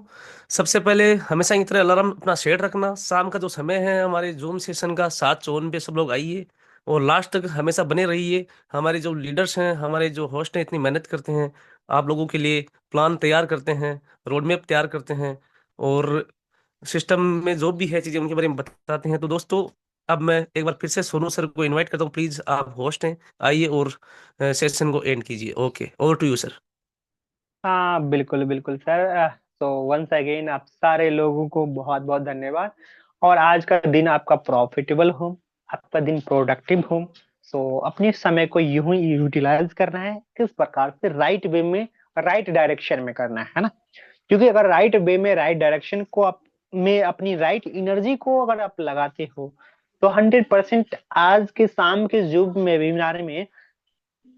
सबसे पहले हमेशा की तरह अलार्म अपना सेट रखना। शाम का जो समय है हमारे जूम सेशन का, 7:54 पे सब लोग आइए और लास्ट तक हमेशा बने रहिए। हमारे जो लीडर्स हैं, हमारे जो होस्ट हैं, इतनी मेहनत करते हैं, आप लोगों के लिए प्लान तैयार करते हैं, रोड मैप तैयार करते हैं, और सिस्टम में जो भी है चीज़ें उनके बारे में बताते हैं। तो दोस्तों, अब मैं एक बार फिर से सोनू सर को इनवाइट करता हूँ, प्लीज़ आप होस्ट हैं, आइए और सेशन को एंड कीजिए। Okay, over to you sir. हाँ बिल्कुल बिल्कुल सर। तो वंस अगेन आप सारे लोगों को बहुत बहुत धन्यवाद, और आज का दिन आपका प्रॉफिटेबल हो, आपका दिन प्रोडक्टिव हो। सो अपने समय को यूं ही यूटिलाइज करना है, किस प्रकार से राइट वे में, राइट डायरेक्शन में करना है ना। क्योंकि अगर राइट वे में, राइट डायरेक्शन को आप में अपनी राइट एनर्जी को अगर आप लगाते हो, तो 100% आज के शाम के युग में वेबिनार में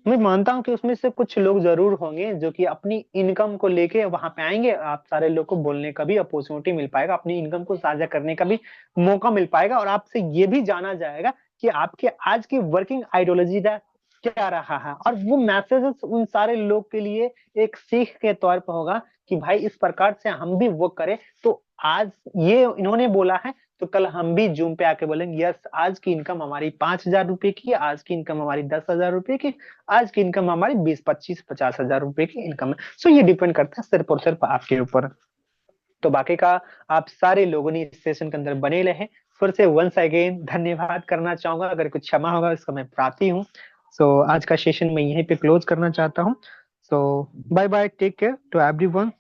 मैं मानता हूं कि उसमें से कुछ लोग जरूर होंगे जो कि अपनी इनकम को लेके वहां पे आएंगे। आप सारे लोग को बोलने का भी अपॉर्चुनिटी मिल पाएगा, अपनी इनकम को साझा करने का भी मौका मिल पाएगा, और आपसे ये भी जाना जाएगा कि आपके आज की वर्किंग आइडियोलॉजी का क्या रहा है। और वो मैसेजेस उन सारे लोग के लिए एक सीख के तौर पर होगा कि भाई इस प्रकार से हम भी वर्क करें, तो आज ये इन्होंने बोला है, तो कल हम भी जूम पे आके बोलेंगे यस, आज की इनकम हमारी 5,000 रुपए की है, आज की इनकम हमारी 10,000 रुपए की, आज की इनकम हमारी 20, 25, 50 हजार रुपए की इनकम है। सो ये डिपेंड करता है सिर्फ और सिर्फ आपके ऊपर। तो बाकी का आप सारे लोगों ने इस सेशन के अंदर बने रहे। फिर से वंस अगेन धन्यवाद करना चाहूंगा, अगर कुछ क्षमा होगा इसका मैं प्रार्थी हूँ। सो आज का सेशन मैं यहीं पे क्लोज करना चाहता हूँ। So bye bye, take care to everyone.